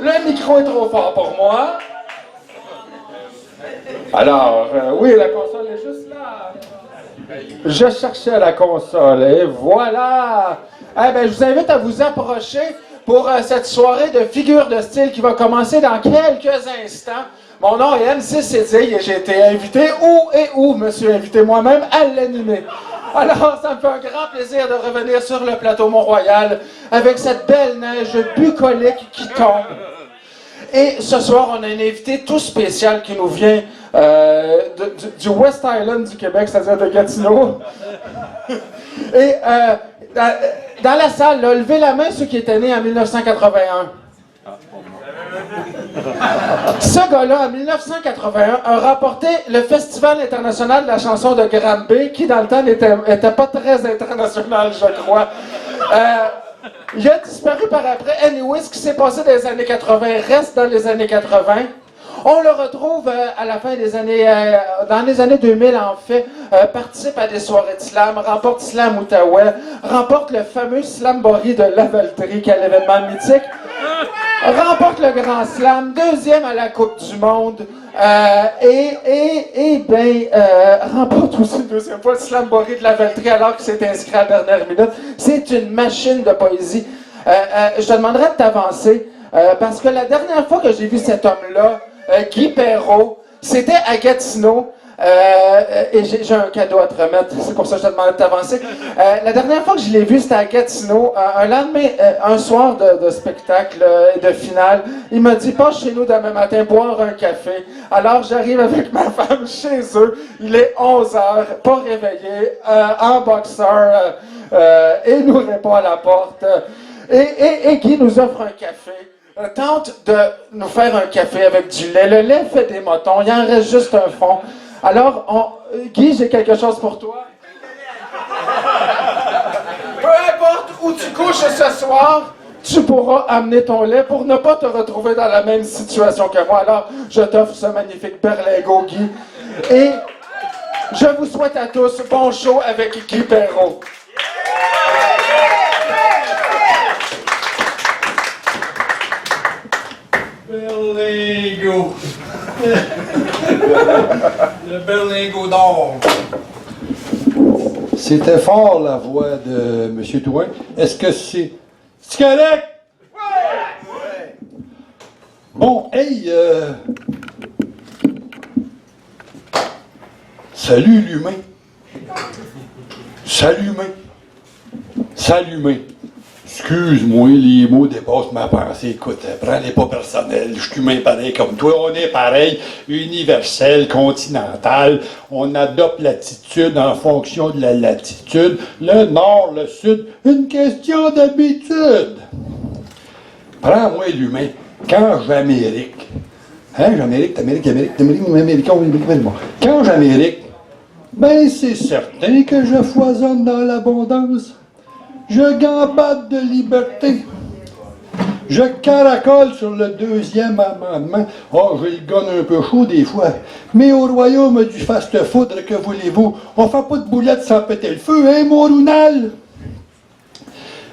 Le micro est trop fort pour moi. Alors, oui, la console est juste là. Je cherchais la console et voilà. Eh bien, je vous invite à vous approcher pour cette soirée de figures de style qui va commencer dans quelques instants. Mon nom est MC Cédille et j'ai été invité, monsieur invité moi-même, à l'animer. Alors, ça me fait un grand plaisir de revenir sur le plateau Mont-Royal avec cette belle neige bucolique qui tombe. Et ce soir, on a un invité tout spécial qui nous vient du West Island du Québec, c'est-à-dire de Gatineau. Et dans la salle, là, levez la main ceux qui étaient nés en 1981. Ce gars-là, en 1981, a remporté le Festival international de la chanson de Granby, qui dans le temps n'était pas très international, je crois. Il a disparu par après. Anyway, ce qui s'est passé dans les années 80 reste dans les années 80. On le retrouve à la fin des années, dans les années 2000 en fait, participe à des soirées de slam, remporte Slam Outaouais, remporte le fameux Slamboree de Lavaltrie, qui est l'événement mythique, remporte le Grand Slam, deuxième à la Coupe du Monde, remporte aussi une deuxième fois le Slamboree de Lavaltrie alors qu'il s'est inscrit à la dernière minute. C'est une machine de poésie. Je te demanderais de t'avancer, parce que la dernière fois que j'ai vu cet homme-là, Guy Perrault, c'était à Gatineau, et j'ai un cadeau à te remettre, c'est pour ça que je te demande de t'avancer. La dernière fois que je l'ai vu, c'était à Gatineau, un lendemain, un soir de spectacle et de finale. Il m'a dit, passe chez nous demain matin, boire un café. Alors j'arrive avec ma femme chez eux, il est 11h, pas réveillé, en boxeur, et il nous répond à la porte. Et Guy nous offre un café. Tente de nous faire un café avec du lait. Le lait fait des motons, il en reste juste un fond. Alors, Guy, j'ai quelque chose pour toi. Peu importe où tu couches ce soir, tu pourras amener ton lait pour ne pas te retrouver dans la même situation que moi. Alors, je t'offre ce magnifique berlingot, Guy. Et je vous souhaite à tous bon show avec Guy Perrault. Berlingot. Le berlingot d'or. C'était fort la voix de M. Touin. Est-ce que c'est correct? Ouais! Bon, hey, salut l'humain. Salut humain. Salut humain. Excuse-moi, les mots dépassent ma pensée. Écoute, prends-les pas personnels. Je suis humain pareil comme toi. On est pareil, universel, continental. On adopte l'attitude en fonction de la latitude. Le nord, le sud, une question d'habitude. Prends-moi l'humain. Quand j'Amérique, j'Amérique. Quand j'Amérique, ben c'est certain que je foisonne dans l'abondance. Je gambade de liberté. Je caracole sur le deuxième amendement. Oh, j'ai le gun un peu chaud des fois. Mais au royaume du fast-food, que voulez-vous? On fait pas de boulettes sans péter le feu, hein, mon rounal?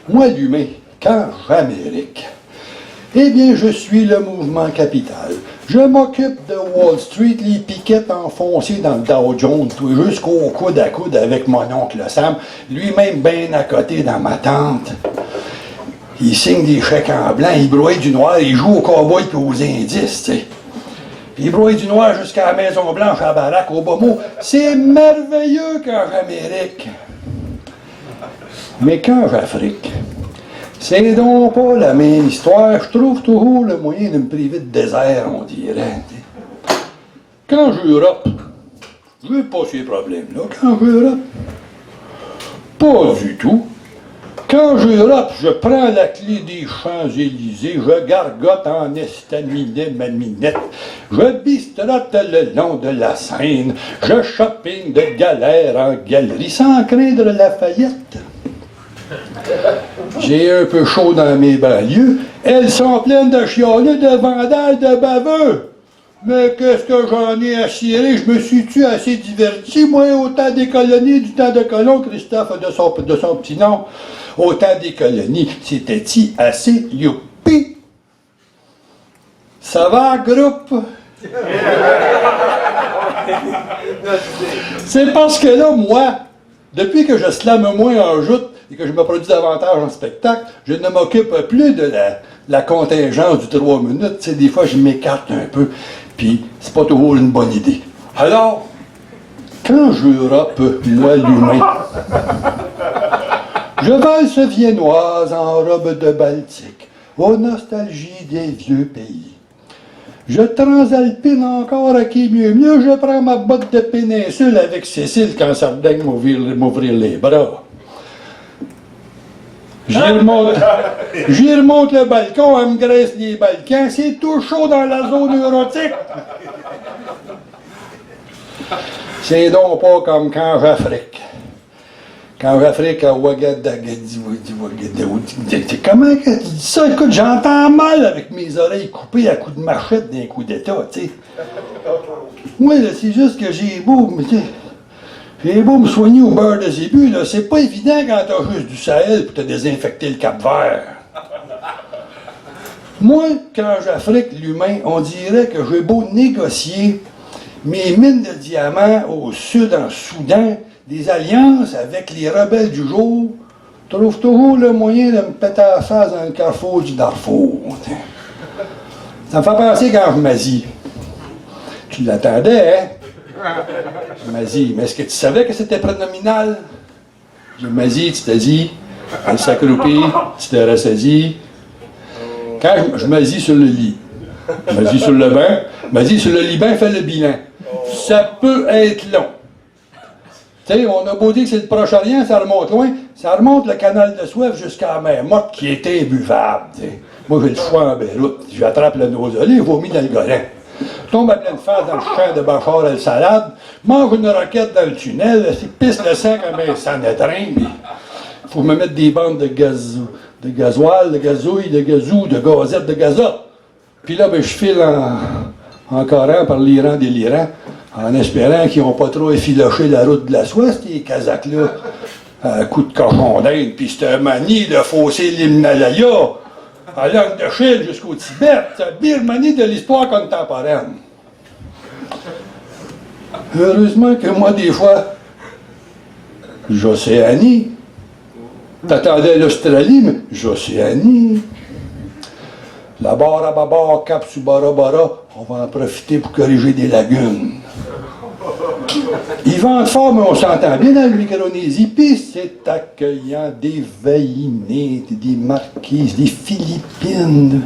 Moi, l'humain, quand j'Amérique, eh bien, je suis le mouvement capital. Je m'occupe de Wall Street, les piquettes enfoncées dans le Dow Jones, jusqu'au coude à coude avec mon oncle Sam, lui-même bien à côté dans ma tente. Il signe des chèques en blanc, il broye du noir, il joue aux cowboys et aux indices, tu sais. Puis il broye du noir jusqu'à la Maison-Blanche, à Barack Obama. C'est merveilleux quand j'Amérique. Mais quand j'Afrique, c'est donc pas la même histoire. Je trouve toujours le moyen de me priver de désert, on dirait. Quand j'Europe, je n'ai pas ces problèmes-là. Quand j'Europe, pas du tout. Quand j'Europe, je prends la clé des Champs-Élysées, je gargote en estaminet ma minette, je bistrote le long de la Seine, je shopping de galère en galerie sans craindre Lafayette. J'ai un peu chaud dans mes banlieues. Elles sont pleines de chialeux, de vandales, de baveux. Mais qu'est-ce que j'en ai à cirer? Je me suis-tu assez diverti, moi, au temps des colonies, du temps de Colomb, Christophe de son petit nom. Au temps des colonies, c'était-tu assez youpi? Ça va, groupe? C'est parce que là, moi, depuis que je slame moins en joute et que je me produis davantage en spectacle, je ne m'occupe plus de la contingence du 3 minutes. Tu sais, des fois, je m'écarte un peu, puis c'est pas toujours une bonne idée. Alors, quand je rappe, moi, l'humain, je valse viennoise en robe de Baltique, aux nostalgies des vieux pays. Je transalpine encore à qui mieux. Je prends ma botte de péninsule avec Cécile quand ça me daigne m'ouvrir les bras. J'y remonte le balcon, elle me graisse les balkans. C'est tout chaud dans la zone neurotique. C'est donc pas comme quand j'Afrique. Quand j'Afrique à Ouagadougou. Comment que tu dis ça? Écoute, j'entends mal avec mes oreilles coupées à coups de machette d'un coup d'état, tu sais. Moi, là, c'est juste que j'ai beau me soigner au beurre de zébu, là. C'est pas évident quand t'as juste du Sahel pour te désinfecter le Cap-Vert. Moi, quand j'Afrique l'humain, on dirait que j'ai beau négocier mes mines de diamants au sud, en Soudan, des alliances avec les rebelles du jour, trouvent toujours le moyen de me péter la face dans le carrefour du Darfour. Ça me fait penser quand je m'asie. Tu l'attendais, hein? Je m'asie. Mais est-ce que tu savais que c'était prénominal? Je m'asie, tu t'as dit. Elle s'accroupit, tu t'es ressaisi. Quand je m'asie sur le lit, je m'asie sur le banc, je m'asie sur le Liban, fait le bilan. Ça peut être long. Tu sais, on a beau dire que c'est le Proche-Orient, ça remonte loin, ça remonte le canal de Suez jusqu'à la mer Morte qui était imbuvable. T'sais. Moi, j'ai le foie en Beyrouth, j'attrape le nausolé, je vomis dans le Golan. Je tombe à pleine face dans le champ de Bachar el-Salad, mange une roquette dans le tunnel, pisse le sang comme un sang de train, puis il faut me mettre des bandes de gasoil, de gazouille, de gazou, de gazette, de gazote. Puis là, ben, je file en Coran par l'Iran délirant, en espérant qu'ils n'ont pas trop effiloché la route de la soie, ces Kazakhs-là, à coups de cochon d'Inde, puis cette manie de fausser l'Himalaya, à langue de Chine jusqu'au Tibet, c'est Birmanie de l'histoire contemporaine. Heureusement que moi, des fois, j'océanie. T'attendais l'Australie, mais j'océanie. La barre à bâbord, cap sous Bora Bora, on va en profiter pour corriger des lagunes. Ils vendent fort, mais on s'entend bien dans la Micronésie, puis c'est accueillant, des Vaïnés, des Marquises, des Philippines.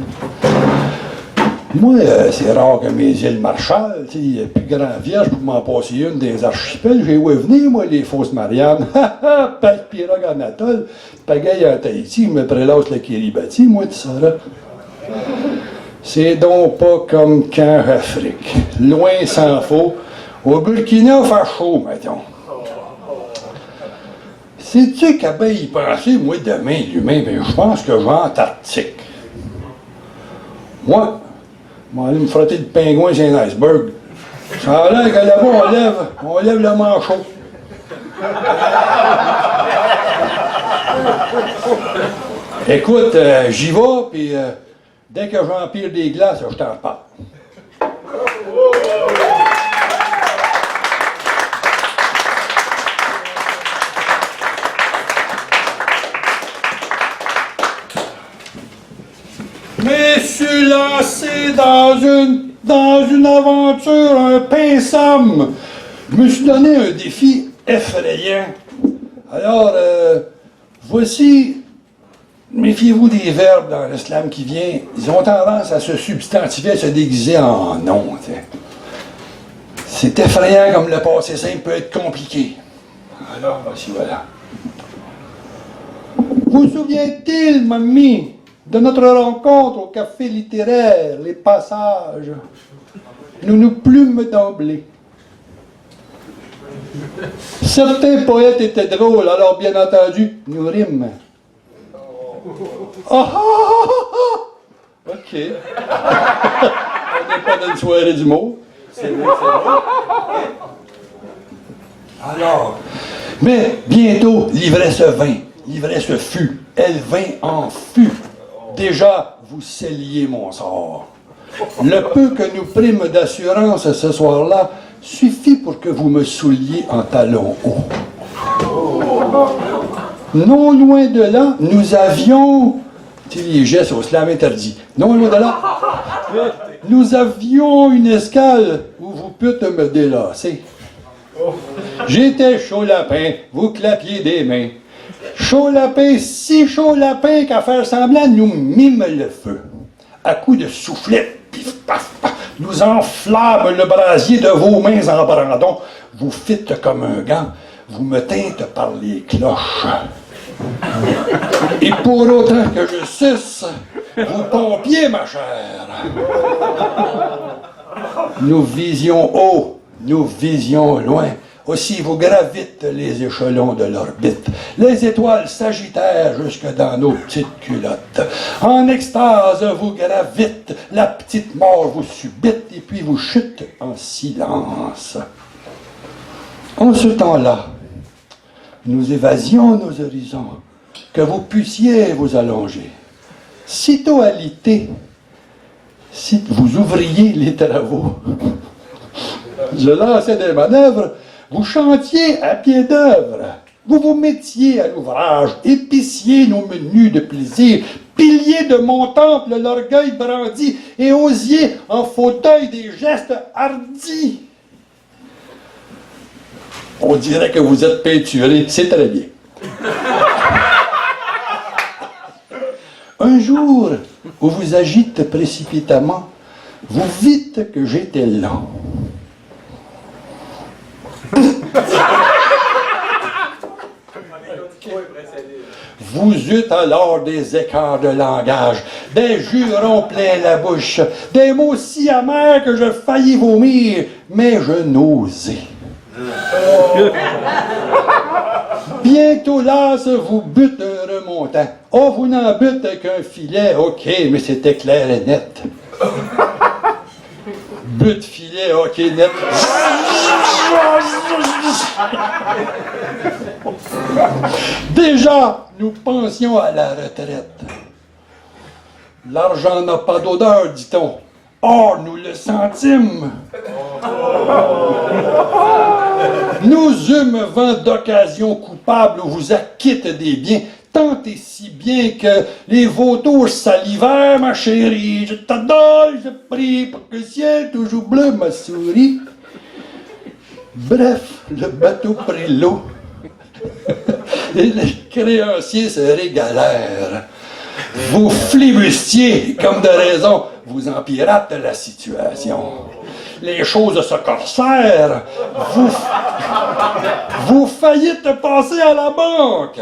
Moi, c'est rare que mes îles Marshall, il y a plus grand vierge pour m'en passer une des archipels. J'ai où venir, moi, les fausses Mariannes. Pas de pirogue en atoll, pagaille en Tahiti, me prélasse le Kiribati, moi, tu sauras. C'est donc pas comme quand Afrique. Loin s'en faut. Au Burkina, fait chaud, mettons. Sais-tu qu'à bien y penser, moi, demain, l'humain, ben, je pense que je vais en Antarctique. Moi, je vais aller me frotter le pingouin sur un iceberg. Ça a l'air que là-bas, on lève le manchot. Écoute, j'y vais, puis dès que j'empire des glaces, je t'en parle. Mais je suis lancé dans une aventure, un pinsomme. Je me suis donné un défi effrayant. Alors, voici, méfiez-vous des verbes dans l'islam qui vient. Ils ont tendance à se substantifier, à se déguiser en nom. C'est effrayant comme le passé simple peut être compliqué. Alors, voici, voilà. Vous souvient-il, mamie, de notre rencontre au café littéraire, les passages, nous nous plûmes d'emblée. Certains poètes étaient drôles, alors bien entendu, nous rîmes. Ah ah ah ah! OK. On n'est pas dans une soirée d'humour. C'est vrai, c'est vrai. Alors, mais bientôt, l'ivresse vint, l'ivresse fut, elle vint en fut. Déjà, vous scelliez mon sort. Le peu que nous prîmes d'assurance ce soir-là suffit pour que vous me souliez en talons hauts. Non loin de là, nous avions... Tu sais, les gestes au slam interdit. Non loin de là, nous avions une escale où vous pûtes me délasser. J'étais chaud lapin, vous clapiez des mains. Chaud lapin, si chaud lapin qu'à faire semblant, nous mîmes le feu. À coups de soufflet, pif, paf, paf, nous enflamme le brasier de vos mains en brandon. Vous fîtes comme un gant, vous me tîntes par les cloches. Et pour autant que je suce, vous pompiez, ma chère. Nous visions haut, nous visions loin. Aussi vous gravîtes les échelons de l'orbite. Les étoiles s'agitèrent jusque dans nos petites culottes. En extase, vous gravîtes, la petite mort vous subite, et puis vous chute en silence. En ce temps-là, nous évasions nos horizons, que vous puissiez vous allonger. Sitôt alité, si vous ouvriez les travaux, je lançais des manœuvres, vous chantiez à pied d'œuvre, vous vous mettiez à l'ouvrage, épiciez nos menus de plaisir, piliez de mon temple l'orgueil brandi, et osiez en fauteuil des gestes hardis. On dirait que vous êtes peinturé, c'est très bien. Un jour où vous agite précipitamment, vous vîtes que j'étais lent. Vous eûtes alors des écarts de langage, des jurons plein la bouche, des mots si amers que je faillis vomir, mais je n'osais. Bientôt las, vous butez un remontant. Oh, vous n'en butez qu'un filet, ok, mais c'était clair et net. But filet, ok, net. Déjà, nous pensions à la retraite. L'argent n'a pas d'odeur, dit-on. Or, nous le sentîmes. Nous eûmes vent d'occasion coupable où vous acquitte des biens, tant et si bien que les vautours salivèrent, ma chérie. Je t'adore, je prie pour que le ciel toujours bleu ma souris. Bref, le bateau prit l'eau et les créanciers se régalèrent. Vous flibustiez, comme de raison, vous empirâtes la situation. Les choses se corsèrent. Vous faillite passer à la banque.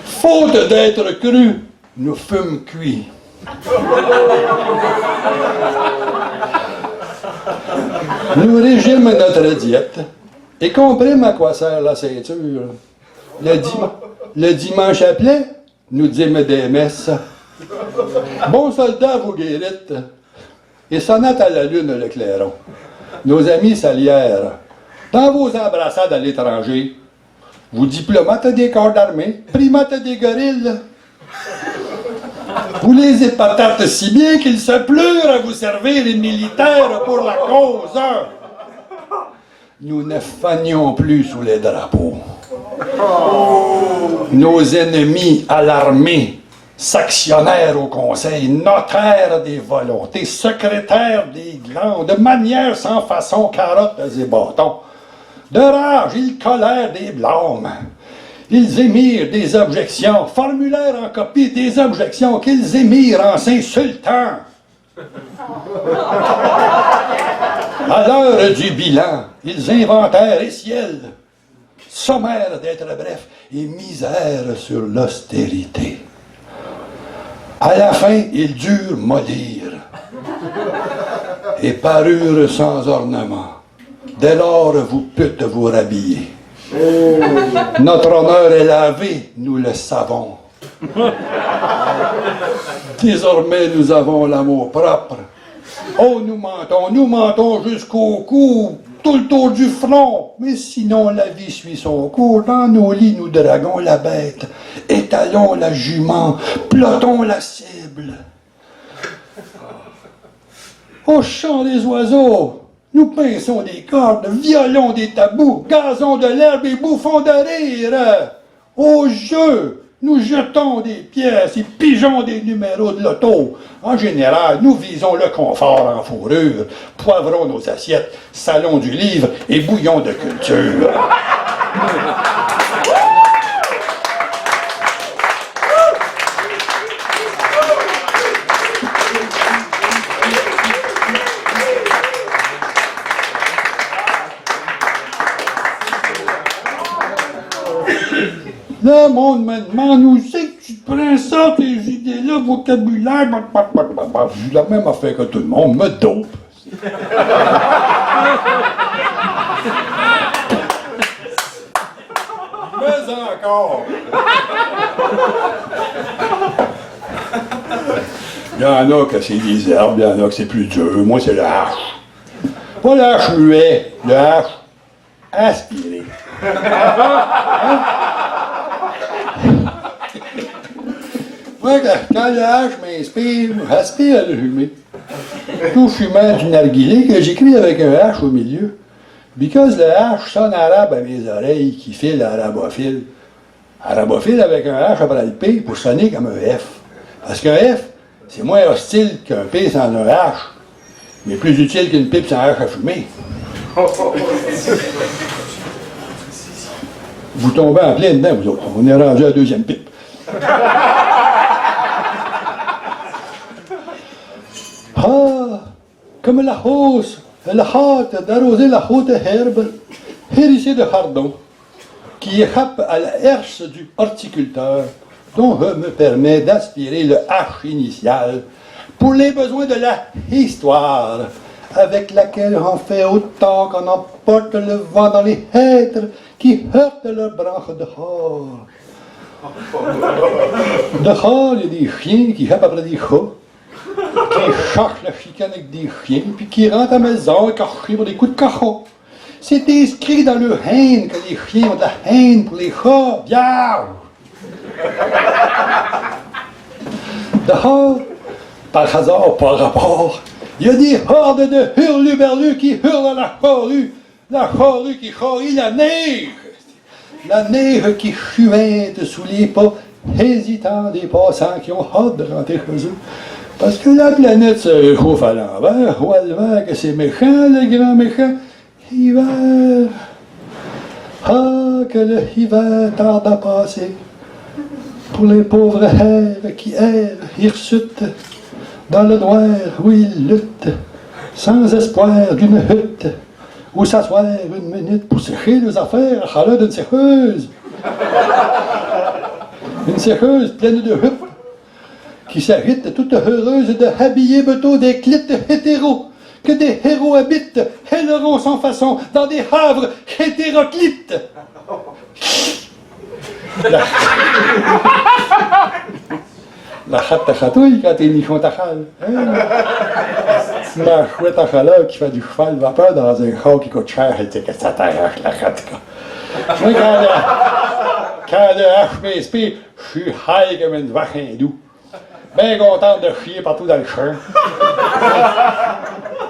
Faute d'être cru, nous fûmes cuits. Nous régîmes notre diète et comprîmes à quoi sert la ceinture. Le dimanche appelait, nous dîmes des messes. Bon soldat, vous guérite. Et sonnait à la lune le clairon. Nos amis s'allièrent. Dans vos embrassades à l'étranger, vous diplomates des corps d'armée, primates des gorilles, vous les épatâtes si bien qu'ils se pleurent à vous servir les militaires pour la cause. Nous ne fanions plus sous les drapeaux. Nos ennemis alarmés s'actionnèrent au conseil, notèrent des volontés, secrétaires des glandes, de manière sans façon, carottes et bâtons. De rage, ils collèrent des blâmes. Ils émirent des objections, formulèrent en copie des objections qu'ils émirent en s'insultant. À l'heure du bilan, ils inventèrent et ciel, sommaire d'être bref, et misère sur l'austérité. À la fin, ils durent mollir et parurent sans ornement. Dès lors, vous pûtes vous rhabiller. Notre honneur est lavé, nous le savons. Désormais, nous avons l'amour propre. Oh, nous mentons jusqu'au cou, tout le tour du front. Mais sinon, la vie suit son cours. Dans nos lits, nous draguons la bête, étalons la jument, plotons la cible. Au chant des oiseaux, nous pinçons des cordes, violons des tabous, gazons de l'herbe et bouffons de rire. Au jeu, nous jetons des pièces et pigeons des numéros de loto. En général, nous visons le confort en fourrure, poivrons nos assiettes, salons du livre et bouillons de culture. Le monde me demande où c'est que tu prends ça, tes idées-là, vocabulaire. J'ai la même affaire que tout le monde, me dope. Mais encore. Il y en a que c'est des herbes, il y en a que c'est plus dur. Moi, c'est le hache. Pas le hache muet, le hache aspiré. Hein? Moi, quand le hache m'inspire, j'aspire à le fumer. Tout fumant du narguilé que j'écris avec un H au milieu. Because le H sonne arabe à mes oreilles qui file arabophile. Arabophile avec un H après le P pour sonner comme un F. Parce qu'un F, c'est moins hostile qu'un P sans un H, mais plus utile qu'une pipe sans H à fumer. Vous tombez en plein dedans, vous autres. On est rendu à la deuxième pipe. Ah, comme la hausse, la hâte d'arroser la haute herbe, hérissée de hardon, qui échappe à la herse du horticulteur, dont je me permets d'aspirer le H initial pour les besoins de la histoire, avec laquelle on fait autant qu'on emporte le vent dans les hêtres qui heurtent leurs branches dehors. Dehors, il y a des chiens qui jappent après des chats, qui cherchent la chicane avec des chiens, puis qui rentrent à la maison écorchés pour des coups de cajon. C'est inscrit dans leur haine que les chiens ont de la haine pour les chats. Vierge! Dehors, par hasard, par rapport, il y a des hordes de hurluberlus qui hurlent à la charrue qui charrie la neige qui chuinte sous les pas hésitants des passants qui ont hâte de rentrer chez eux. Parce que la planète se réchauffe à l'envers, ou à l'envers, que c'est méchant, le grand méchant. Hiver. Ah, que le hiver tarde à passer. Pour les pauvres hères qui errent, hirsutent, dans le noir où ils luttent, sans espoir d'une hutte, où s'asseoir une minute pour sécher leurs affaires à chaleur d'une sécheuse. Une sécheuse pleine de huppes, qui s'agite toute heureuse de habiller beteau des clittes hétéros, que des héros habitent, aileront sans façon, dans des havres hétéroclites. La chatte à chatouille quand t'es nichon tachal. Hein? La chouette à chaleur qui fait du cheval vapeur dans un char qui coûte cher, et que ça t'arrache la chatte. Moi, quand le H m'inspire, je suis high comme une vache hindoue. Bien contente de chier partout dans le champ.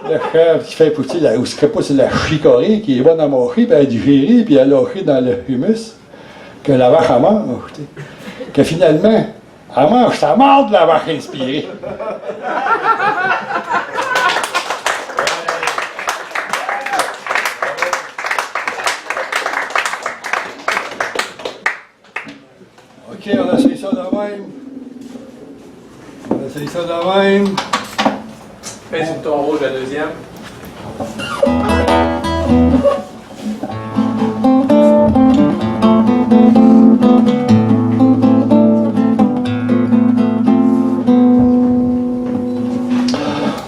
Le chèvre qui fait pousser la, ou ce que pousse la chicorée qui est bonne à manger, puis à digérer, puis à lâcher dans le humus que la vache a mange. Que finalement, elle mange sa marde, la vache inspirée. OK, on essaye ça de même. On essaye ça de même. Fais sur ton rouge la deuxième.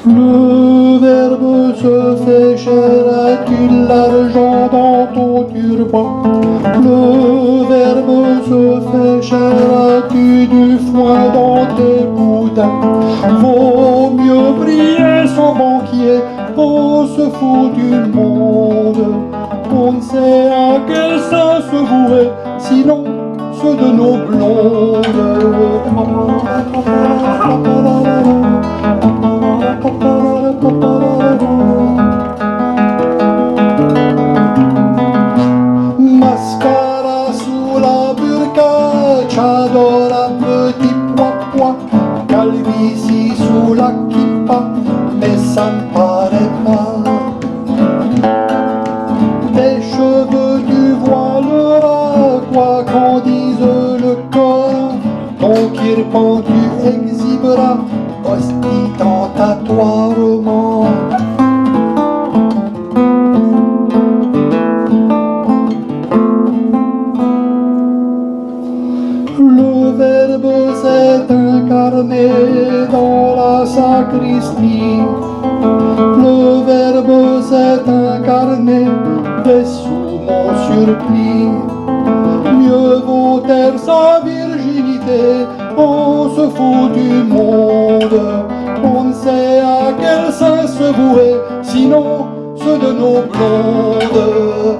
Le verbe se fait cher, as-tu de l'argent dans ton turban? Le verbe se fait cher, as-tu du foin dans tes boudins? Vaut mieux briller son banquier on se fout du monde. On ne sait à quel sens se vouer, sinon ceux de nos blondes. Mascara sous la burqa, tchadora petit pois-pois, calvitie sous la kippa, mais ça me paraît pas. Tes cheveux du voile ras, quoi qu'on dise le Coran, ton kirpan tu exhiberas ostentatoirement. Le Verbe s'est incarné dans la sacristie. Le Verbe s'est incarné dessous mon surplis. Mieux vaut taire sa virginité, on se fout du monde. On ne sait à quel sens se vouer, sinon ceux de nos blondes.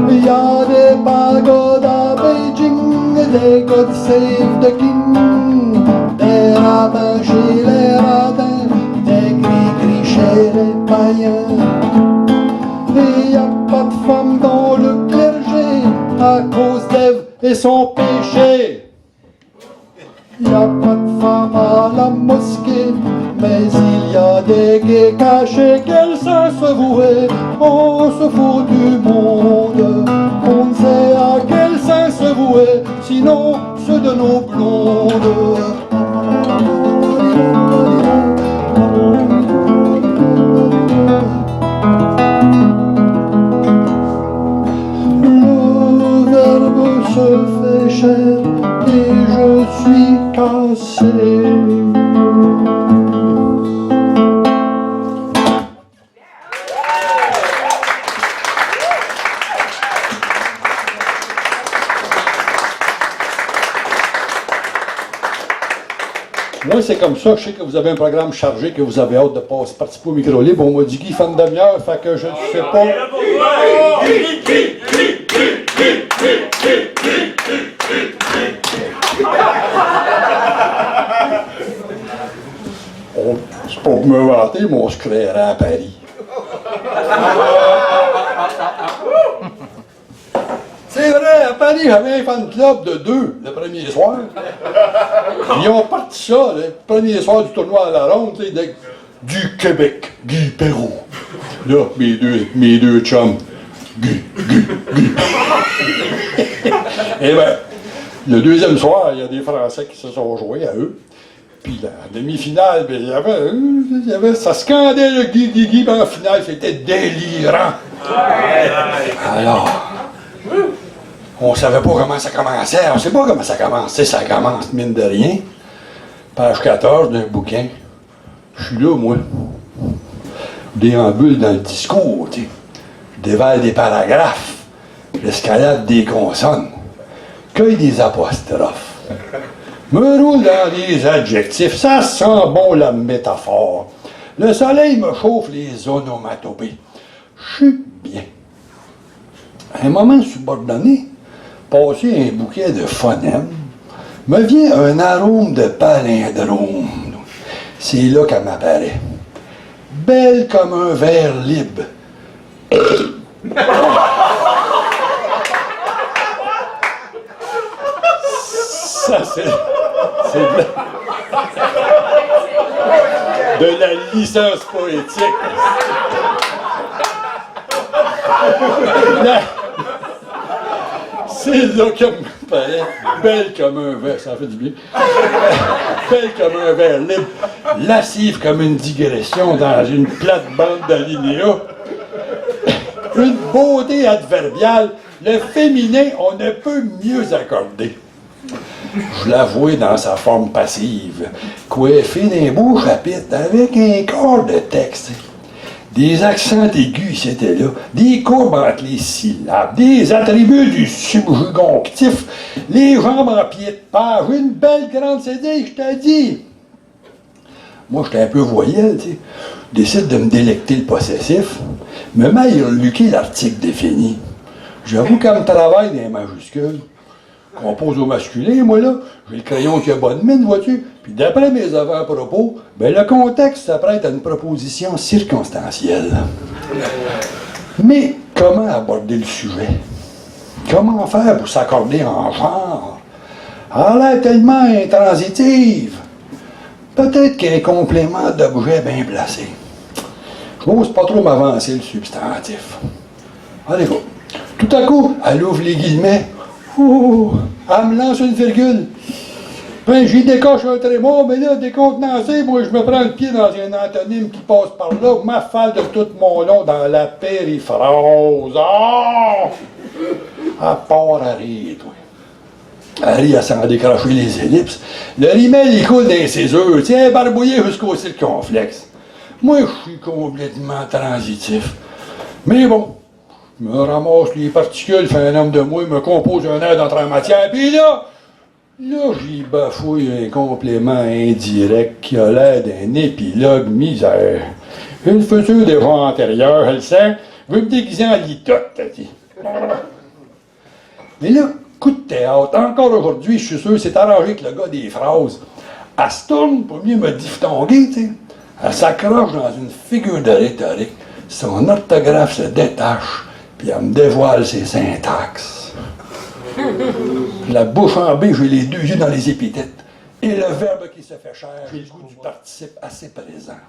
Il y a des pagodes à Beijing, des God Save the King, des rabbins chez les radins, des gris-gris chez les païens. Et y a pas de femme dans le clergé à cause d'Ève et son péché. Y a pas de femme à la mosquée, mais il y a des gays cachés, quel sens se vouer, on se fout du monde. On ne sait à quel sens se vouer, sinon ceux de nos blondes. Le Verbe se fait chair et je suis cassé. Moi, c'est comme ça. Je sais que vous avez un programme chargé, que vous avez hâte de participer au micro libre. On m'a dit qu'il fait une demi-heure, fait que je ne sais pas. C'est pas pour me vanter, mais on se créerait à Paris. C'est vrai, à Paris, j'avais un fan club de 2 le premier soir. Ils ont parti ça, le premier soir du tournoi à la ronde, du Québec, Guy Perrault. Là, mes deux chums, Guy. Et bien, le deuxième soir, il y a des Français qui se sont joués à eux. Puis la demi-finale, ben, il y avait, ça scandait le Guy, ben, en finale, c'était délirant. Alors, on savait pas comment ça commençait, on sait pas comment ça commence. Ça commence, mine de rien. Page 14 d'un bouquin. Je suis là, moi. Déambule dans le discours, tu sais. Je dévale des paragraphes. L'escalade des consonnes. Cueille des apostrophes. Me roule dans les adjectifs. Ça sent bon la métaphore. Le soleil me chauffe les onomatopées. Je suis bien. À un moment subordonné, passer un bouquet de phonèmes, me vient un arôme de palindrome. C'est là qu'elle m'apparaît. Belle comme un verre libre. Ça, c'est de la licence poétique. C'est là qu'elle me paraît belle comme un verre, ça fait du bien. Belle comme un verre libre, lascive comme une digression dans une plate-bande d'alinéa. Une beauté adverbiale, le féminin, on ne peut mieux accorder. Je l'avouais dans sa forme passive, coiffé d'un beau chapitre avec un corps de texte. des accents aigus, c'était là, des courbes entre les syllabes, des attributs du subjonctif, les jambes en pied de page, une belle grande CD, je t'ai dit. Moi, j'étais un peu voyelle, tu sais. Décide de me délecter le possessif, me met à reluquer l'article défini. J'avoue qu'elle me travaille dans les majuscules. Compose au masculin, moi là, j'ai le crayon qui a bonne mine, vois-tu? Puis d'après mes avant-propos, ben le contexte s'apprête à une proposition circonstancielle. Mais comment aborder le sujet? Comment faire pour s'accorder en genre? Elle a l'air tellement intransitive. Peut-être qu'un complément d'objet bien placé. Je n'ose pas trop m'avancer le substantif. Allez, va. Tout à coup, elle ouvre les guillemets. Oh, elle me lance une virgule. Ben, j'y décoche un trémor, mais là, décontenancé, moi, je me prends le pied dans un antonyme qui passe par là, m'affale de tout mon long dans la périphrase. Oh! À part à rire, toi. Harry a s'en décrocher les ellipses. Le rimel, il coule dans ses œufs, tiens, barbouillé jusqu'au circonflexe. Moi, je suis complètement transitif. Mais bon, je me ramasse les particules, fais un homme de moi, me compose un air d'entrée en matière, puis là, j'y bafouille un complément indirect qui a l'air d'un épilogue misère. Une future déjà antérieure, elle sent, veut me déguiser en litote, t'as dit. Mais là, coup de théâtre, encore aujourd'hui, je suis sûr, c'est arrangé avec le gars des phrases. Elle se tourne pour mieux me diphtonguer, tu sais. Elle s'accroche dans une figure de rhétorique. Son orthographe se détache, puis elle me dévoile ses syntaxes. La bouche en B, j'ai les deux yeux dans les épithètes. Et le verbe qui se fait chair, j'ai le goût du participe assez présent.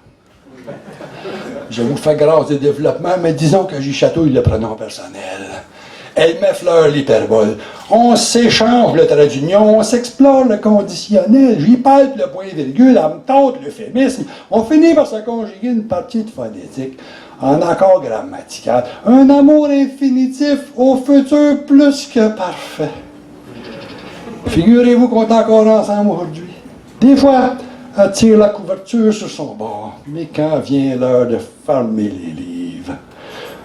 Je vous fais grâce des développements, mais disons que j'y chatouille le pronom personnel. Elle m'effleure l'hyperbole. On s'échange le trait d'union, on s'explore le conditionnel, j'y palpe le point-virgule, elle me tente l'euphémisme. On finit par se conjuguer une partie de phonétique en accord grammatical. Un amour infinitif au futur plus que parfait. Figurez-vous qu'on est encore ensemble aujourd'hui. Des fois, elle tire la couverture sur son bord, mais quand vient l'heure de fermer les livres,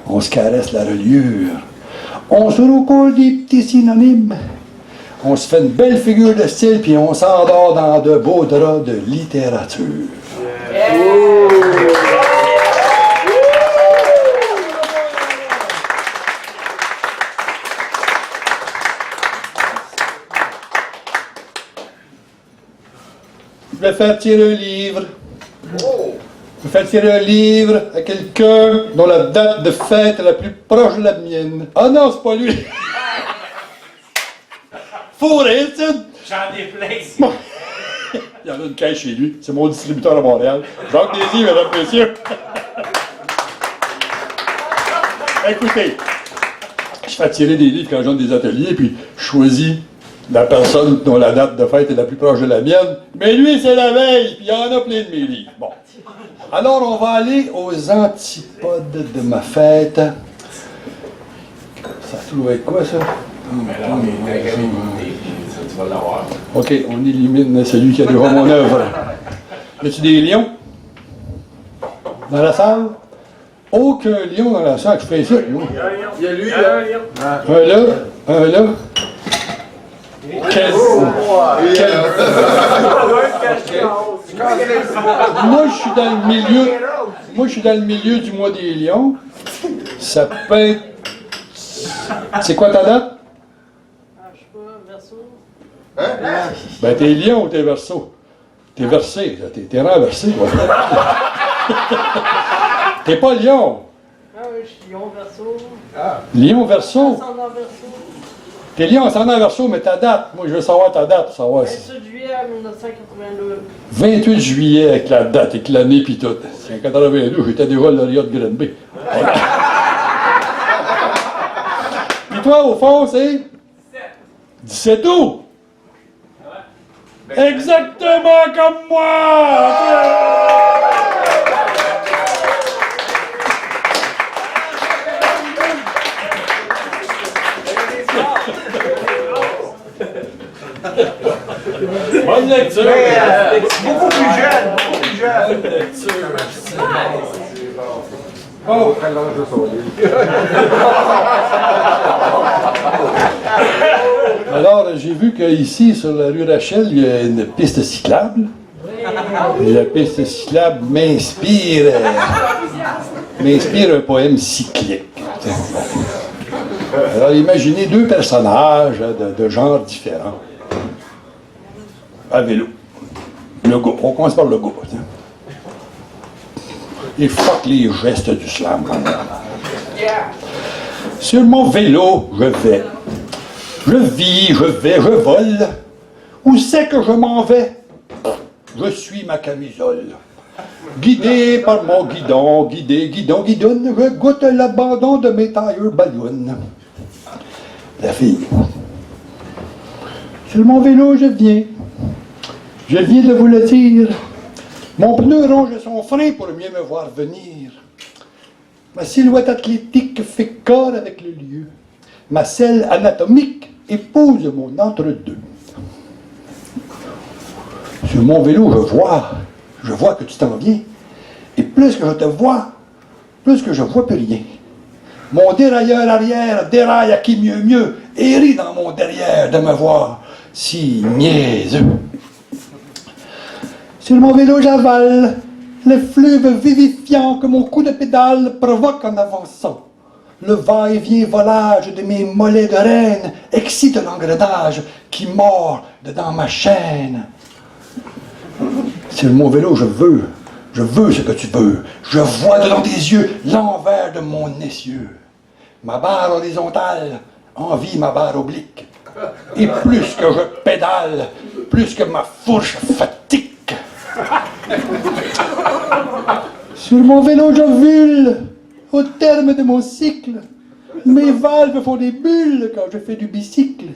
on se caresse la reliure. On se recoule des petits synonymes. On se fait une belle figure de style, puis on s'endort dans de beaux draps de littérature. Je vais faire tirer un livre. Je vais faire tirer un livre à quelqu'un dont la date de fête est la plus proche de la mienne. Ah non, c'est pas lui. Faut rire, tu sais. J'en ai plein ici. Bon. Il y en a une caisse chez lui. C'est mon distributeur à Montréal. Jacques Désir, mesdames et messieurs. Écoutez, je fais tirer des livres quand je donne des ateliers, puis je choisis la personne dont la date de fête est la plus proche de la mienne. Mais lui, c'est la veille, puis il y en a plein de mes livres. Bon. Alors, on va aller aux antipodes de ma fête. Ça doit être quoi, ça? Tu vas l'avoir. OK, on élimine celui qui a déjà mon œuvre. Y a-tu des lions? Dans la salle? Aucun lion dans la salle. Je fais ça, moi. Il y a lui, là. Un là, un là. Moi, je suis dans le milieu. Moi, je suis dans le milieu du mois des lions. Ça peut être. C'est quoi ta date? Je sais pas, verso. Ben, t'es lion ou t'es verso? T'es versé, t'es renversé, quoi. T'es pas lion. Ah oui, je suis lion verso. Lion verso. Ascendant verso. T'es lion ascendant verso, mais ta date. Moi, je veux savoir ta date pour savoir si. 28 juillet 1982. 28 juillet avec la date, avec l'année pis tout. C'est en 82, j'étais déjà lauréat de Grenby. Pis toi, au fond, c'est? 17 août. Exactement comme moi! Bonne lecture! Beaucoup plus jeune, beaucoup plus jeune. Bonne lecture! Oh. Alors, j'ai vu qu'ici, sur la rue Rachel, il y a une piste cyclable. Et la piste cyclable m'inspire un poème cyclique. Alors, imaginez deux personnages de genres différents. À vélo. Le gars. On commence par le gars. Et fuck les gestes du slam. Sur mon vélo, je vais. Je vis, je vais, je vole. Où c'est que je m'en vais? Je suis ma camisole. Guidé par mon guidon, guidonne, je goûte l'abandon de mes tailleurs ballons. La fille. Sur mon vélo, je viens. Je viens de vous le dire. Mon pneu ronge son frein pour mieux me voir venir. Ma silhouette athlétique fait corps avec le lieu. Ma selle anatomique épouse mon entre-deux. Sur mon vélo, je vois que tu t'en viens. Et plus que je te vois, plus que je vois plus rien. Mon dérailleur arrière déraille à qui mieux, et rit dans mon derrière de me voir si niaiseux. Sur mon vélo, j'avale le fleuve vivifiant que mon coup de pédale provoque en avançant. Le va-et-vient volage de mes mollets de reine excite l'engrenage qui mord dedans ma chaîne. Sur mon vélo, je veux ce que tu veux. Je vois dedans tes yeux l'envers de mon essieu. Ma barre horizontale envie ma barre oblique. Et plus que je pédale, plus que ma fourche fatigue. Sur mon vélo, je vule au terme de mon cycle. Mes valves font des bulles quand je fais du bicycle.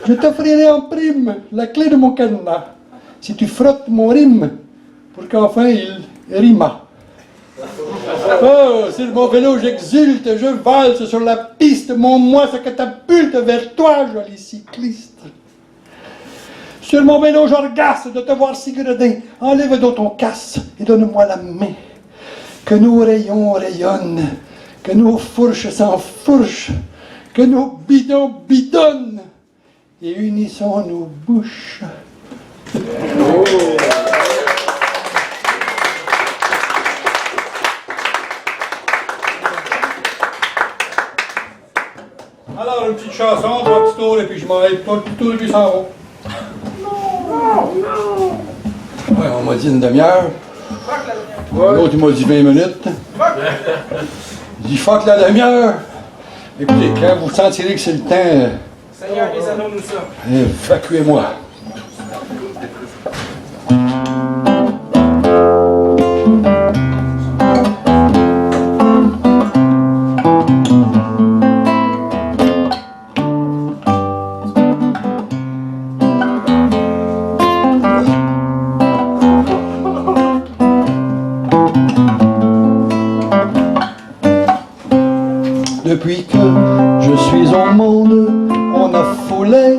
Je t'offrirai en prime la clé de mon cadenas si tu frottes mon rime pour qu'enfin il rima. Oh, sur mon vélo, j'exulte, je valse sur la piste, mon moi se catapulte vers toi, joli cycliste. Sur mon vélo, j'orgasse de te voir si gredin. Enlève donc ton casse et donne-moi la main. Que nos rayons rayonnent, que nos fourches s'enfourchent, que nos bidons bidonnent, et unissons nos bouches. Oh. Alors, une petite chanson, trois petits tours, et puis je m'en vais, trois petits tours, et puis ça va. Ouais, on m'a dit une demi-heure. L'autre, il m'a dit 20 minutes. Il dit fuck la demi-heure. Écoutez, quand vous sentirez que c'est le temps, Seigneur, les anneaux nous ça. évacuez-moi. Depuis que je suis au monde, on a foulé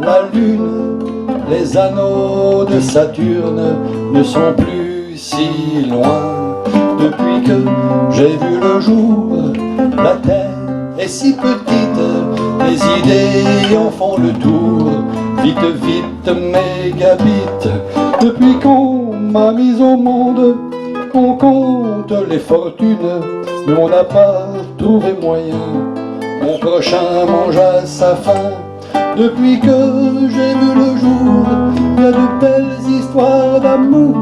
la lune. Les anneaux de Saturne ne sont plus si loin. Depuis que j'ai vu le jour, la terre est si petite. Les idées en font le tour, vite, vite, mégabit. Depuis qu'on m'a mis au monde, on compte les fortunes, mais on n'a pas trouvé moyen. Mon prochain mange à sa faim. Depuis que j'ai vu le jour, il y a de belles histoires d'amour,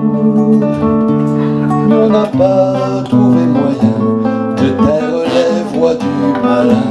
mais on n'a pas trouvé moyen de taire les voix du malin.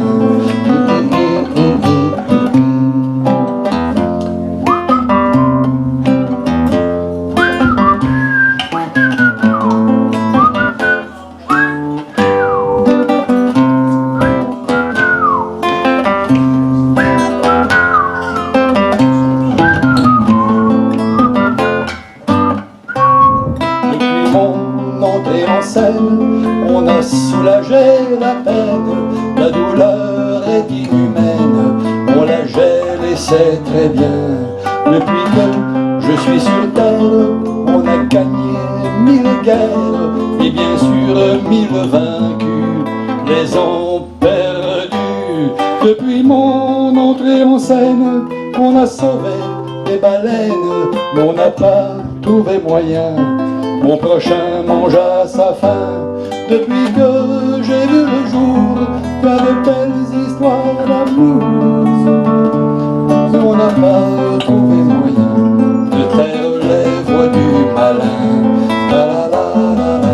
On a soulagé la peine, la douleur est inhumaine, on la gèle et c'est très bien. Depuis que je je suis sur terre, on a gagné 1000 guerres, et bien sûr 1000 vaincus les ont perdus. Depuis mon entrée en scène, on a sauvé des baleines, mais on n'a pas trouvé moyen. Mon prochain mange à sa faim. Depuis que j'ai vu le jour, plein de belles histoires d'amour, mais on n'a pas trouvé moyen de taire les voix du malin. La la la la la la.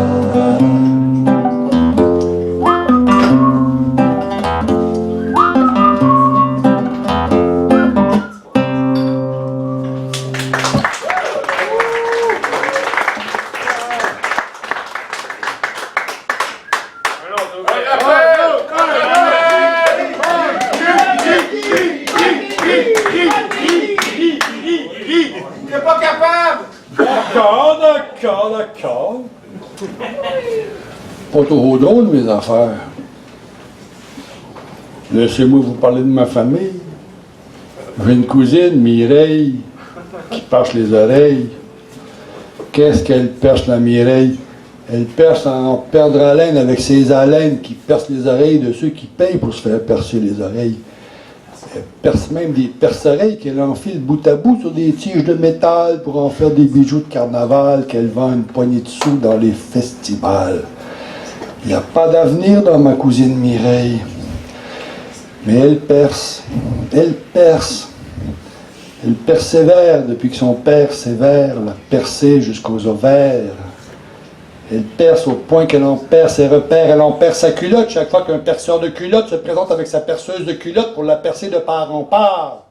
T'es pas capable! D'accord. Pas trop drôle, mes affaires. Laissez-moi vous parler de ma famille. J'ai une cousine, Mireille, qui perce les oreilles. Qu'est-ce qu'elle perce, la Mireille? Elle perce en perdre haleine avec ses haleines qui percent les oreilles de ceux qui payent pour se faire percer les oreilles. Elle perce même des perce-oreilles qu'elle enfile bout à bout sur des tiges de métal pour en faire des bijoux de carnaval qu'elle vend une poignée de sous dans les festivals. Il n'y a pas d'avenir dans ma cousine Mireille. Mais elle perce, elle perce. Elle persévère depuis que son père sévère l'a percé jusqu'aux ovaires. Elle perce au point qu'elle en perd ses repères, elle en perd sa culotte chaque fois qu'un perceur de culotte se présente avec sa perceuse de culotte pour la percer de part en part.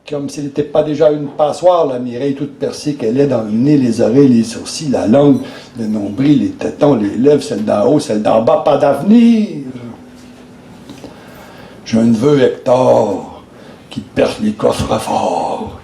Comme s'il n'était pas déjà une passoire, la Mireille toute percée qu'elle est dans le nez, les oreilles, les sourcils, la langue, le nombril, les tétons, les lèvres, celle d'en haut, celle d'en bas, pas d'avenir. J'ai un neveu Hector qui perce les coffres forts.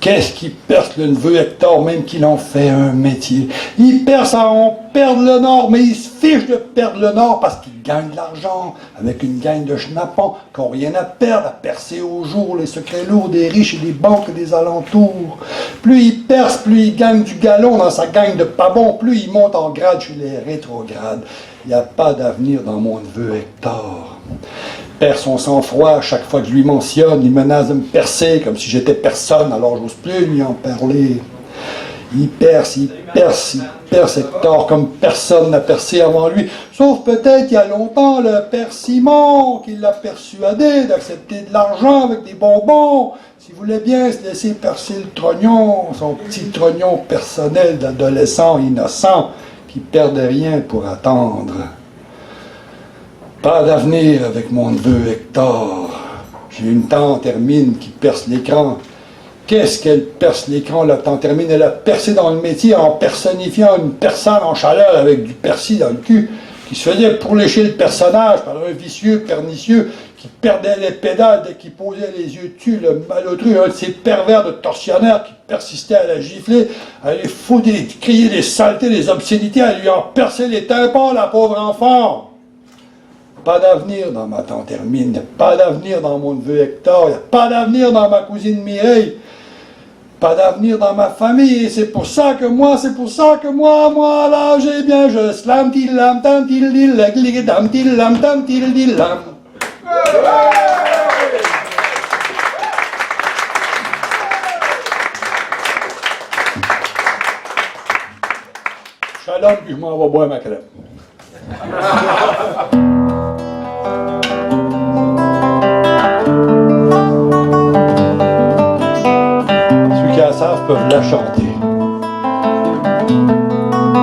Qu'est-ce qui perce le neveu Hector, même qu'il en fait un métier? Il perce à en perdre le nord, mais il se fiche de perdre le nord parce qu'il gagne de l'argent avec une gang de schnappons qui n'ont rien à perdre, à percer au jour les secrets lourds des riches et des banques des alentours. Plus il perce, plus il gagne du galon dans sa gang de pas bons, plus il monte en grade chez les rétrogrades. Il n'y a pas d'avenir dans mon neveu Hector. Perd son sang-froid à chaque fois que je lui mentionne, il menace de me percer comme si j'étais personne, alors j'ose plus lui en parler. Il perce Hector comme personne n'a percé avant lui, sauf peut-être il y a longtemps le père Simon qui l'a persuadé d'accepter de l'argent avec des bonbons, s'il voulait bien se laisser percer le trognon, son petit trognon personnel d'adolescent innocent qui perdait rien pour attendre. Pas d'avenir avec mon neveu Hector. J'ai une tante Hermine qui perce l'écran. Qu'est-ce qu'elle perce l'écran, la tante Hermine? Elle a percé dans le métier en personnifiant une personne en chaleur avec du persil dans le cul, qui se faisait pourlécher le personnage par un vicieux pernicieux qui perdait les pédales dès qu'il posait les yeux dessus, le malotru, un de ces pervers de tortionnaires qui persistait à la gifler, à lui foutre, crier des saletés, des obscénités, à lui en percer les tympans, la pauvre enfant. Pas d'avenir dans ma tante Hermine, il n'y a pas d'avenir dans mon neveu Hector, il n'y a pas d'avenir dans ma cousine Mireille, pas d'avenir dans ma famille, et c'est pour ça que moi, là, j'ai bien, je slam til lam tam til dil la glig dam til lam tam til dil lam. Shalom, puis je m'en vais boire ma crème. Ceux qui la savent peuvent la chanter.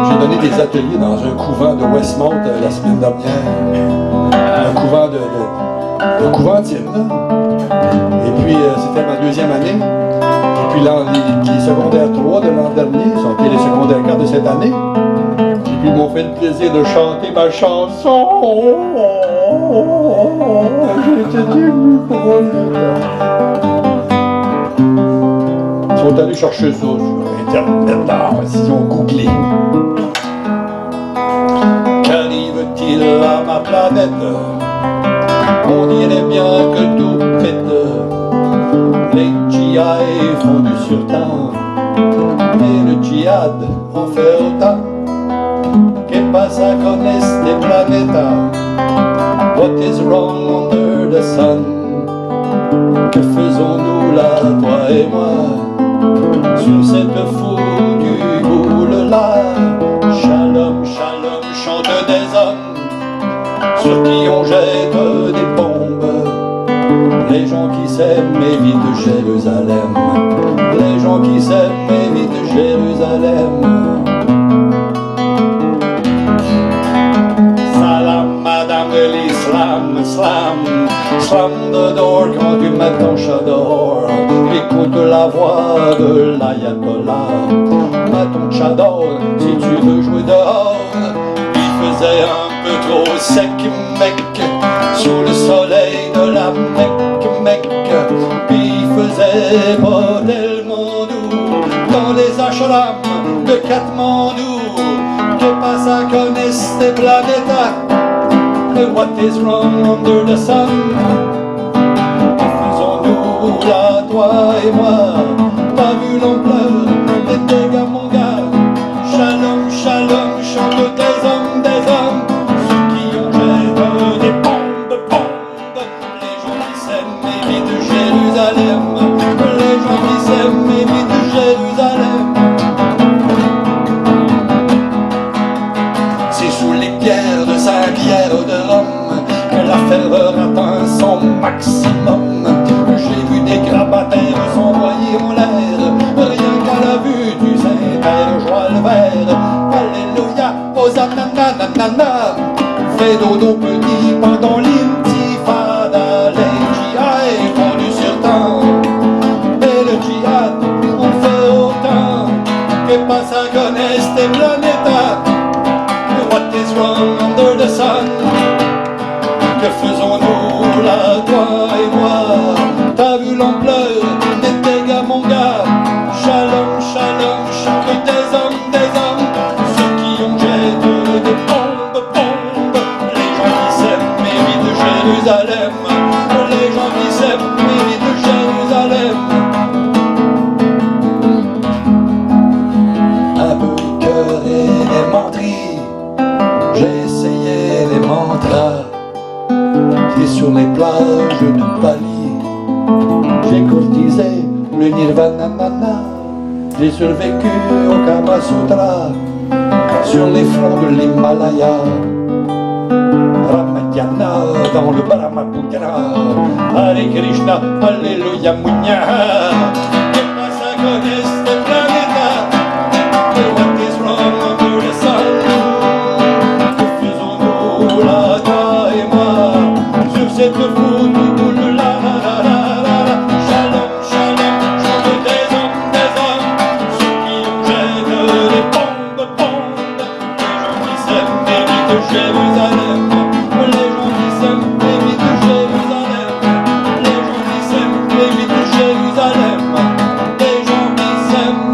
J'ai donné des ateliers dans un couvent de Westmount la semaine dernière. Un couvent de couventine, là. Et puis, c'était ma deuxième année. Et puis, les secondaires 3 de l'an dernier sont les secondaires 4 de cette année. Et puis, ils m'ont fait le plaisir de chanter ma chanson. J'étais ému pour eux. Ils sont allés chercher ça sur Internet, là, ils ont googlé. Qu'arrive-t-il à ma planète? On dirait bien que tout pète. Les GI font du surtemps. Et le djihad en fait autant. Que pasa con este planeta? What is wrong under the sun? Que faisons-nous là, toi et moi, sur cette foutue boule-là? Shalom, shalom, chante des hommes sur qui on jette des bombes. Les gens qui s'aiment évitent Jérusalem. Les gens qui s'aiment évitent Jérusalem. Salam, madame de l'islam, slam, slam the door quand tu mets ton chat dehors. Écoute la voix de l'ayatollah. Mets ton chat dehors si tu veux jouer dehors. Il faisait un peu trop sec, mec, sous le soleil de la Mecque. Puis il faisait pas tellement doux dans les ashrams de Katmandou. Que pasa con este planeta? What is wrong under the sun? Que faisons-nous là, toi et moi? T'as vu l'ampleur des dégâts, mon gars? Shalom, shalom, chante des hommes, ceux qui ont jeté des bombes. Les gens qui s'aiment évitent Jérusalem. Les gens qui s'aiment évitent Jérusalem. C'est sous les pierres de Saint-Pierre de Rome que la ferveur atteint son maximum. J'ai vu des grabataires s'envoyer en l'air, rien qu'à la vue du Saint-Père joie le vert. Alléluia, Hosanna, nanana. Fais dodo petit pendant l'intifada. Les djihad fondus sur temps. Et le djihad on fait autant. Que pasa con este planeta? What is wrong under the sun? Que faisons-nous là, toi et moi? T'as vu l'ampleur des dégâts, mon gars? Shalom, shalom, chante des hommes, ceux qui ont jeté des bombes. Les gens qui s'aiment évitent Jérusalem. Les gens qui s'aiment évitent Jérusalem. Un peu de cœur et des menteries. J'ai essayé les mantras, et sur les plages de Bali, j'ai courtisé le nirvana, j'ai survécu au Kama Sutra, sur les flancs de l'Himalaya, Ramayana dans le Brahmaputra, Hare Krishna, Alléluia, Munya. Que pasa con este planeta? What is wrong under the sun? Là, toi et moi, sur cette foutue boule là, Shalom, shalom, chante des hommes, ceux qui ont jeté des bombes. Les gens qui s'aiment évitent Jérusalem. Les gens qui s'aiment évitent Jérusalem. Les gens qui s'aiment évitent Jérusalem. Les gens qui s'aiment.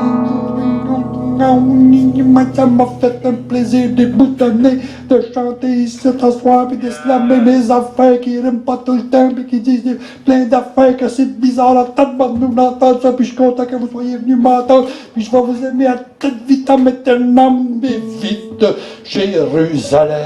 Ça m'a fait un plaisir déboutonné de chanter ici ce soir puis de slammer mes affaires qui riment pas tout le temps puis qui disent plein d'affaires que c'est bizarre la tête de nous d'entendre ça puis je suis content que vous soyez venus m'entendre puis je vais vous aimer à toute vitam aeternam mais vite Jérusalem.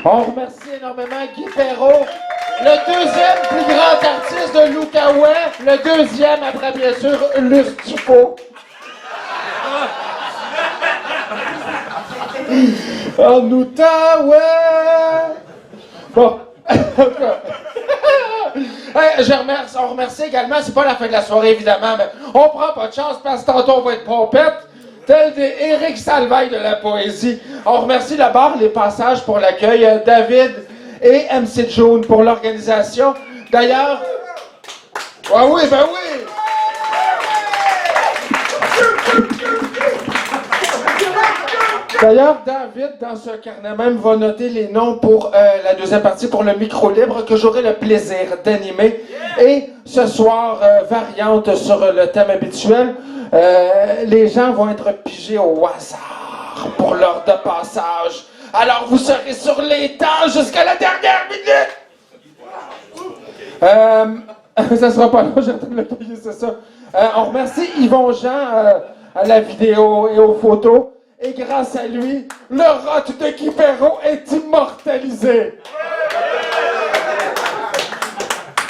On remercie énormément Guy Perrault, le deuxième plus grand artiste de l'Outaouais, le deuxième après bien sûr l'Urtufo. En Outaouais! Bon, hey, on remercie également, c'est pas la fin de la soirée évidemment, mais on prend pas de chance parce que tantôt on va être pompette. Tel des Éric Salvaille de la poésie. On remercie d'abord les passages pour l'accueil, David et MC June pour l'organisation. D'ailleurs... Ah oui, ben oui! D'ailleurs, David, dans ce carnet même, va noter les noms pour la deuxième partie, pour le micro libre, que j'aurai le plaisir d'animer. Et ce soir, variante sur le thème habituel, les gens vont être pigés au hasard pour l'heure de passage. Alors, vous serez sur les temps jusqu'à la dernière minute! Ça sera pas long, j'ai en train de le payer, c'est ça. On remercie Yvon Jean à la vidéo et aux photos. Et grâce à lui, le rot de Guy Perrault est immortalisé.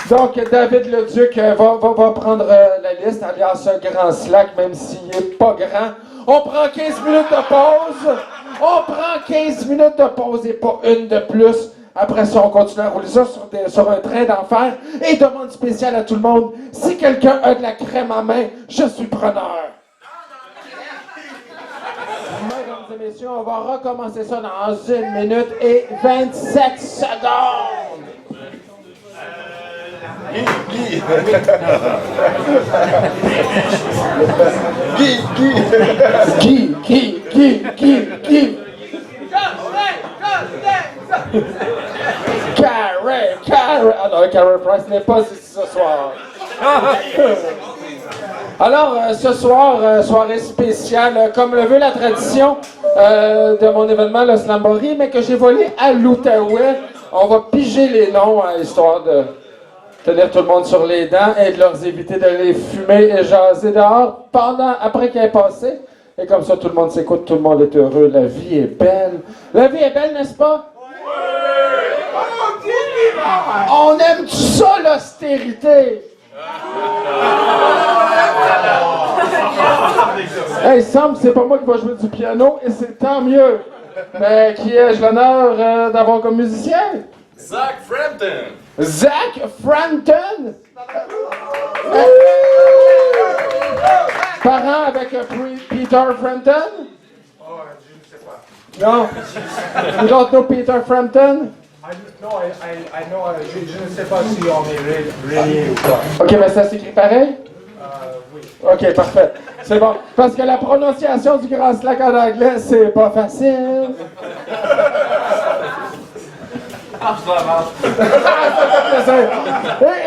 Donc, David Leduc va prendre la liste, alias ce grand slack, même s'il n'est pas grand. On prend 15 minutes de pause. On prend 15 minutes de pause et pas une de plus. Après ça, on continue à rouler ça sur un train d'enfer. Et demande spéciale à tout le monde, si quelqu'un a de la crème à main, je suis preneur. Mesdames et messieurs, on va recommencer ça dans 1 minute et 27 secondes. Guy. Carey. Ah non, Carey Price n'est pas ici ce soir. Alors, ce soir, soirée spéciale, comme le veut la tradition de mon événement, le Slamboree, mais que j'ai volé à l'Outaouais. On va piger les noms, histoire de tenir tout le monde sur les dents et de leur éviter de les fumer et jaser dehors après qu'elle est passée. Et comme ça, tout le monde s'écoute, tout le monde est heureux, la vie est belle. La vie est belle, n'est-ce pas? Oui! On aime tout ça, l'austérité! Hey Sam, c'est pas moi qui va jouer du piano et c'est tant mieux. Mais qui ai-je l'honneur d'avoir comme musicien? Zach Frampton. Zach Frampton? Parent avec Peter Frampton? Oh, je ne sais pas. Non? You don't know Peter Frampton? Non, je ne sais pas si on est relié ou pas. Ok, mais ça s'écrit pareil? Oui. Ok, parfait. C'est bon. Parce que la prononciation du Grand Slack en anglais, c'est pas facile.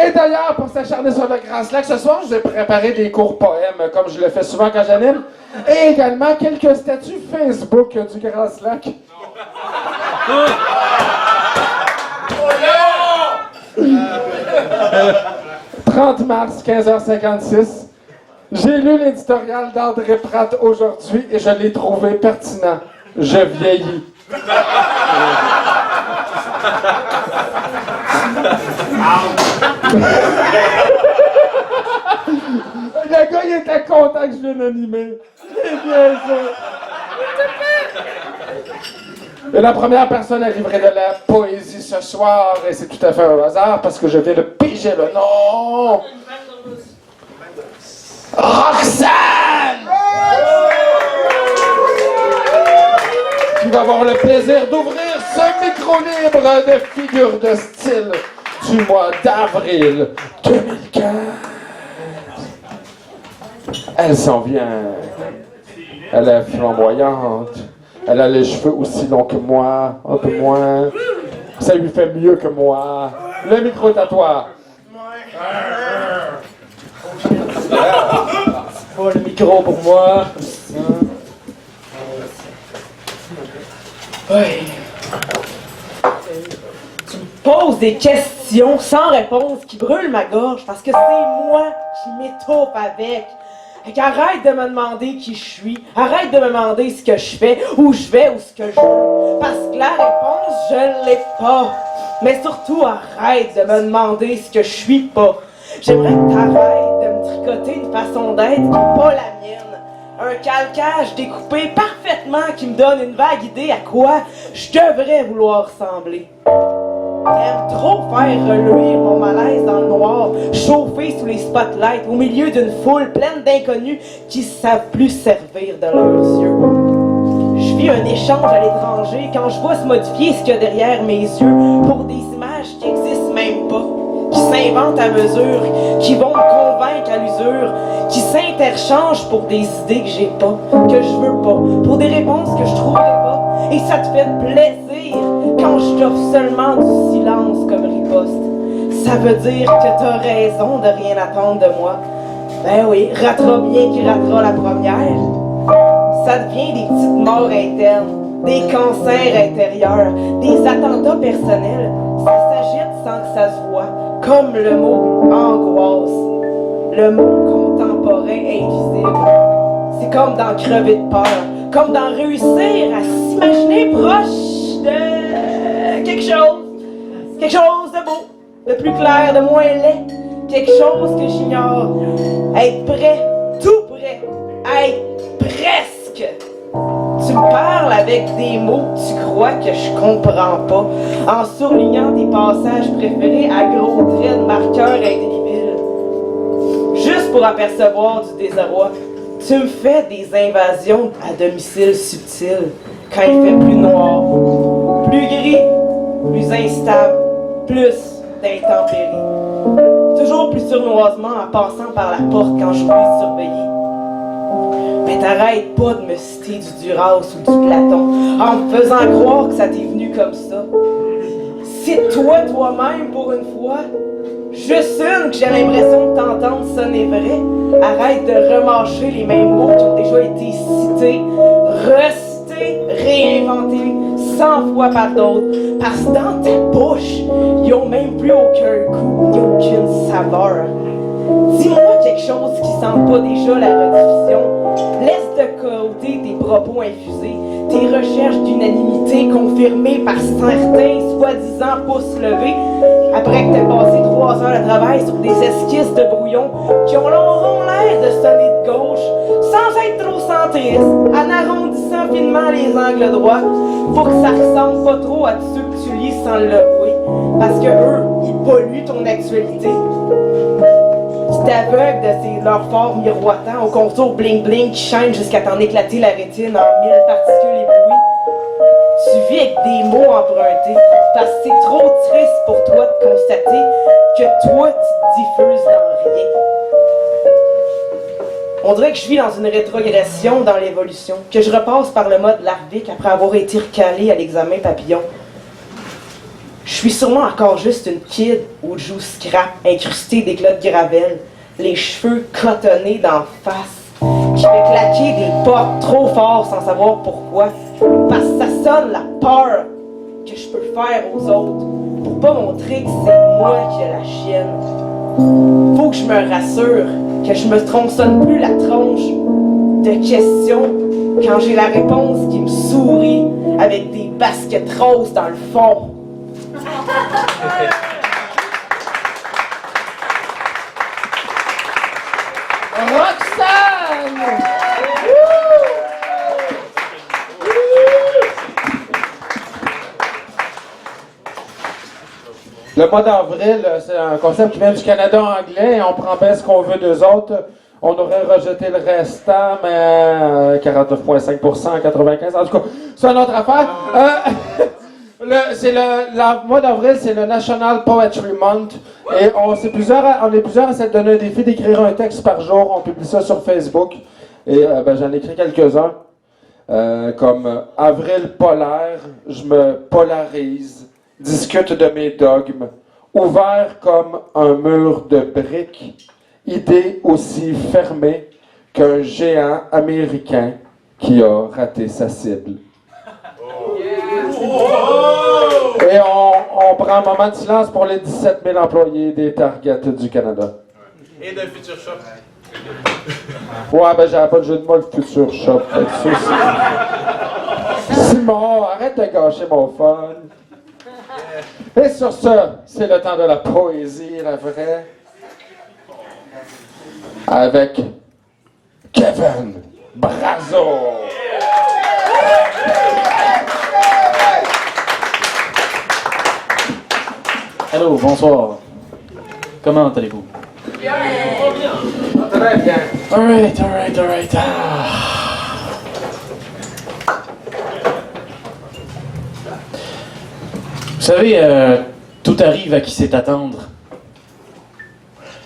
Et d'ailleurs, pour s'acharner sur le Grand Slack, ce soir, je vous ai préparé des courts poèmes, comme je le fais souvent quand j'anime, et également quelques statuts Facebook du Grand Slack. 30 mars, 15h56. J'ai lu l'éditorial d'André Pratt aujourd'hui et je l'ai trouvé pertinent. Je vieillis. Le gars, il était content que je vienne animer. C'est bien ça. Et la première personne à livrer de la poésie ce soir, et c'est tout à fait un hasard parce que je viens de piger le nom. Roxane! Qui va avoir le plaisir d'ouvrir ce micro libre de figures de style du mois d'avril 2015. Elle s'en vient. Elle est flamboyante. Elle a les cheveux aussi longs que moi, un peu moins. Ça lui fait mieux que moi. Le micro est à toi. Oh, le micro pour moi. Oui. Tu me poses des questions sans réponse qui brûlent ma gorge parce que c'est moi qui m'étouffe avec. Fait qu'arrête de me demander qui je suis, arrête de me demander ce que je fais, où je vais ou ce que je veux. Parce que la réponse, je l'ai pas. Mais surtout, arrête de me demander ce que je suis pas. J'aimerais que t'arrêtes de me tricoter une façon d'être qui n'est pas la mienne. Un calcage découpé parfaitement qui me donne une vague idée à quoi je devrais vouloir ressembler. J'aime trop faire reluire mon malaise dans le noir, chauffer sous les spotlights, au milieu d'une foule pleine d'inconnus qui savent plus servir de leurs yeux. Je vis un échange à l'étranger quand je vois se modifier ce qu'il y a derrière mes yeux pour des images qui existent même pas, qui s'inventent à mesure, qui vont me convaincre à l'usure, qui s'interchangent pour des idées que j'ai pas, que je veux pas, pour des réponses que je trouverai pas. Et ça te fait plaisir quand je t'offre seulement du silence comme riposte. Ça veut dire que t'as raison de rien attendre de moi. Ben oui, ratera bien qui ratera la première. Ça devient des petites morts internes, des cancers intérieurs, des attentats personnels. Ça s'agite sans que ça se voit, comme le mot angoisse, le mot contemporain invisible. C'est comme d'en crever de peur, comme d'en réussir à s'imaginer proche de quelque chose de beau, de plus clair, de moins laid, quelque chose que j'ignore. Être prêt, tout prêt, être presque. Tu me parles avec des mots que tu crois que je comprends pas, en surlignant tes passages préférés à gros traits de marqueurs indélébiles. Juste pour apercevoir du désarroi, tu me fais des invasions à domicile subtiles, quand il fait plus noir, plus gris, plus instable, plus d'intempéries. Toujours plus sournoisement en passant par la porte quand j'oublie de surveiller. Mais t'arrêtes pas de me citer du Duras ou du Platon en me faisant croire que ça t'est venu comme ça. Cite-toi toi-même pour une fois. Juste une que j'ai l'impression de t'entendre sonner vrai. Arrête de remâcher les mêmes mots qui ont déjà été cités, recités, réinventés 100 fois par d'autres. Parce que dans ta bouche, ils ont même plus aucun goût ni aucune saveur. Dis-moi quelque chose qui sent pas déjà la rediffusion. Laisse de côté tes propos infusés, tes recherches d'unanimité confirmées par certains soi-disant pouces levés, après que t'aies passé 3 heures de travail sur des esquisses de brouillon qui auront l'air de sonner de gauche, sans être trop centristes, en arrondissant finement les angles droits, pour que ça ressemble pas trop à ceux que tu lis sans l'avouer, parce que eux, ils polluent ton actualité. Tu t'aveugles de leurs forts miroitants au contour bling-bling qui chaînent jusqu'à t'en éclater la rétine en 1000 particules éblouies. Tu vis avec des mots empruntés parce que c'est trop triste pour toi de constater que toi, tu te diffuses dans rien. On dirait que je vis dans une rétrogression dans l'évolution, que je repasse par le mode larvique après avoir été recalé à l'examen papillon. Je suis sûrement encore juste une kid au joue scrap, incrustée d'éclats de gravelle, les cheveux cotonnés d'en face, qui fait claquer des portes trop fort sans savoir pourquoi, parce que ça sonne la peur que je peux faire aux autres, pour pas montrer que c'est moi qui ai la chienne. Faut que je me rassure, que je me tronçonne plus la tronche de questions quand j'ai la réponse qui me sourit avec des baskets roses dans le fond. Roxane! Le mois d'avril, c'est un concept qui vient du Canada anglais et on prend bien ce qu'on veut d'eux autres. On aurait rejeté le restant, mais 49,5%, 95%. En tout cas, c'est une autre affaire. Le mois d'avril, c'est le National Poetry Month. Et on est plusieurs à s'être donné un défi d'écrire un texte par jour. On publie ça sur Facebook. Et j'en ai écrit quelques-uns. Comme Avril polaire, je me polarise, discute de mes dogmes, ouvert comme un mur de briques, idée aussi fermée qu'un géant américain qui a raté sa cible. Et on prend un moment de silence pour les 17 000 employés des Target du Canada. Et d'un Future Shop. Ouais, j'avais pas de jeu de mots, le Future Shop. Simon, arrête de gâcher mon fun. Et sur ce, c'est le temps de la poésie, la vraie. Avec Kevin Brazo. Allô, bonsoir. Comment allez-vous? Très bien. Alright. Vous savez, tout arrive à qui sait attendre.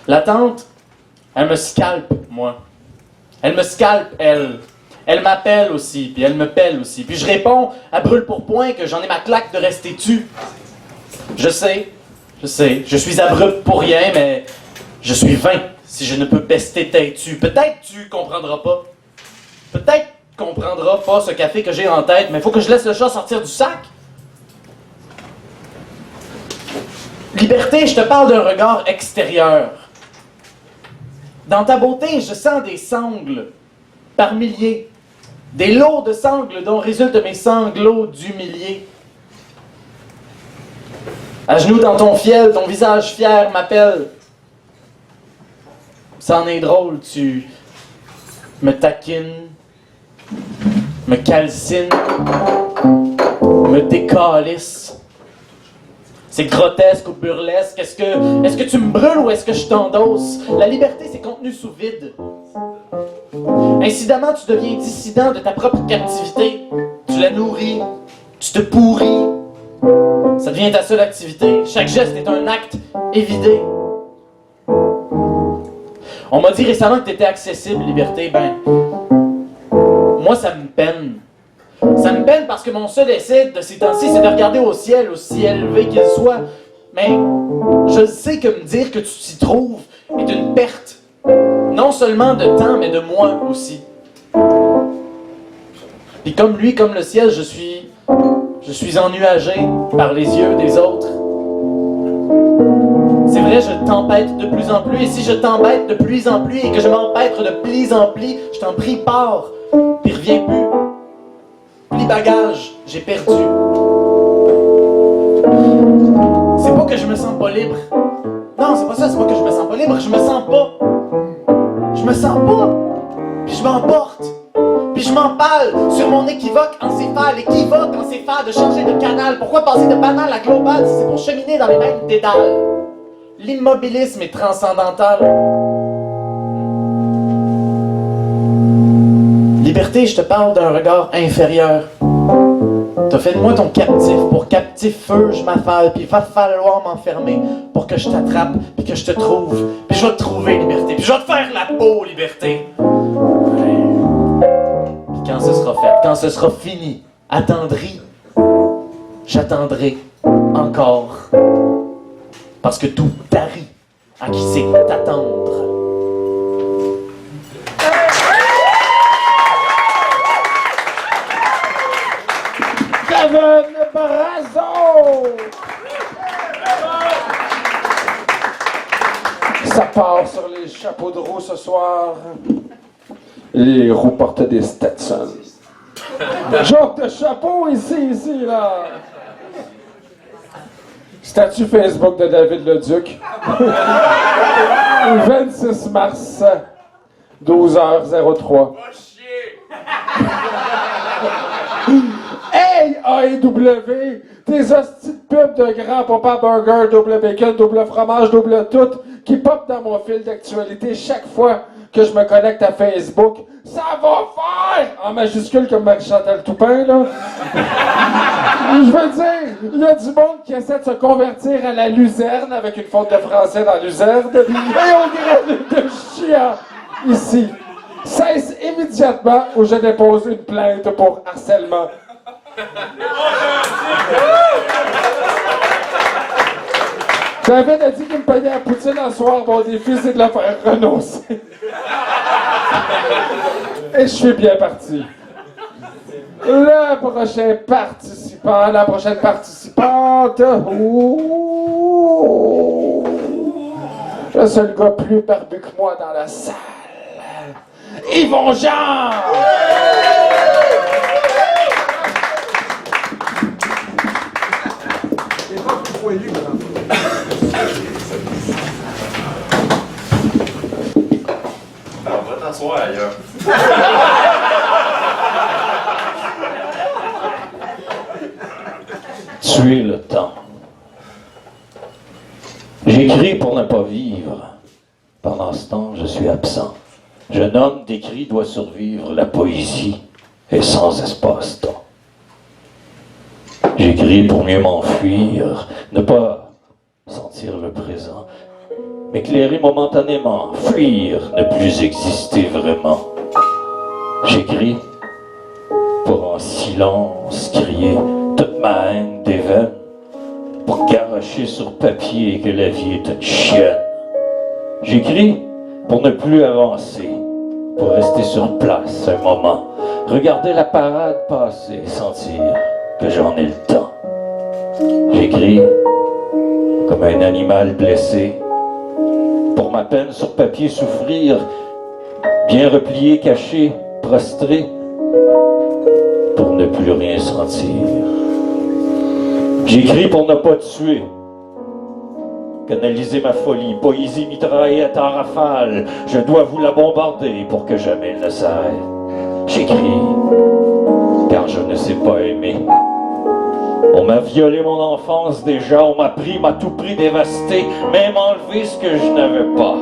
L'attente, elle me scalpe, moi. Elle me scalpe, elle. Elle m'appelle aussi, puis elle me pèle aussi. Puis je réponds à brûle pour point que j'en ai ma claque de rester tu. Je sais, je suis abrupt pour rien, mais je suis vain si je ne peux pester têtu. Peut-être tu comprendras pas. Peut-être comprendras pas ce café que j'ai en tête, mais il faut que je laisse le chat sortir du sac. Liberté, je te parle d'un regard extérieur. Dans ta beauté, je sens des sangles par milliers. Des lots de sangles dont résultent mes sanglots d'humilié. À genoux dans ton fiel, ton visage fier m'appelle. C'en est drôle, tu me taquines, me calcines, me décalisses. C'est grotesque ou burlesque. Est-ce que tu me brûles ou est-ce que je t'endosse? La liberté, c'est contenu sous vide. Incidemment, tu deviens dissident de ta propre captivité. Tu la nourris, tu te pourris. Ça devient ta seule activité. Chaque geste est un acte évidé. On m'a dit récemment que tu étais accessible, liberté. Ben, moi, ça me peine. Ça me peine parce que mon seul essai de ces temps-ci, c'est de regarder au ciel, aussi élevé qu'il soit. Mais je sais que me dire que tu t'y trouves est une perte. Non seulement de temps, mais de moi aussi. Puis comme lui, comme le ciel, je suis ennuagé par les yeux des autres. C'est vrai, je t'embête de plus en plus, et si je t'embête de plus en plus, et que je m'empêtre de plis en plis, je t'en prie, pars, puis reviens plus. Plis bagage, j'ai perdu. C'est pas que je me sens pas libre. Non, c'est pas ça, c'est pas que je me sens pas libre, je me sens pas. Je me sens pas. Puis je m'emporte. Puis je m'empale sur mon équivoque encéphale. Équivoque encéphale de changer de canal. Pourquoi passer de banal à global si c'est pour cheminer dans les mêmes dédales? L'immobilisme est transcendantal. Liberté, je te parle d'un regard inférieur. T'as fait de moi ton captif. Pour captif feu, je m'affale. Puis il va falloir m'enfermer pour que je t'attrape, puis que je te trouve. Puis je vais te trouver, liberté. Puis je vais te faire la peau, liberté. Puis quand ce sera fait, quand ce sera fini, attendri, j'attendrai encore. Parce que tout tarit à qui sait t'attendre. Kevin Brazo! Ça part sur les chapeaux de roue ce soir. Les roues portaient des Stetson. Joke de chapeau ici, là. Statut Facebook de David Leduc. 26 mars, 12h03. Hey, AEW! Tes hosties de pubs de grand papa burger, double bacon, double fromage, double tout, qui pop dans mon fil d'actualité chaque fois que je me connecte à Facebook. Ça va faire! En majuscule comme Marie-Chantal Toupin, là. Je veux dire, il y a du monde qui essaie de se convertir à la luzerne avec une faute de français dans luzerne. Et on grève de chiant ici. Cesse immédiatement ou je dépose une plainte pour harcèlement. David a dit qu'il me payait à poutine un soir. Mon défi, c'est de la faire renoncer. Et je suis bien parti. Le prochain participant, la prochaine participante. Ouh, le seul gars plus barbu que moi dans la salle. Yvon Jean! Alors, va t'asseoir ailleurs. Tuer le temps. J'écris pour ne pas vivre. Pendant ce temps, je suis absent. Jeune homme d'écrit doit survivre. La poésie est sans espace-temps. J'écris pour mieux m'enfuir, ne pas sentir le présent, m'éclairer momentanément, fuir, ne plus exister vraiment. J'écris pour en silence crier toute ma haine des veines, pour garocher sur papier que la vie est une chienne. J'écris pour ne plus avancer, pour rester sur place un moment, regarder la parade passer, sentir que j'en ai le temps. J'écris comme un animal blessé, pour ma peine sur papier souffrir, bien replié, caché, prostré, pour ne plus rien sentir. J'écris pour ne pas tuer, canaliser ma folie, poésie mitraillette en rafale, je dois vous la bombarder pour que jamais elle ne s'arrête. J'écris, car je ne sais pas aimer. On m'a violé mon enfance déjà, on m'a tout pris dévasté, même enlevé ce que je n'avais pas.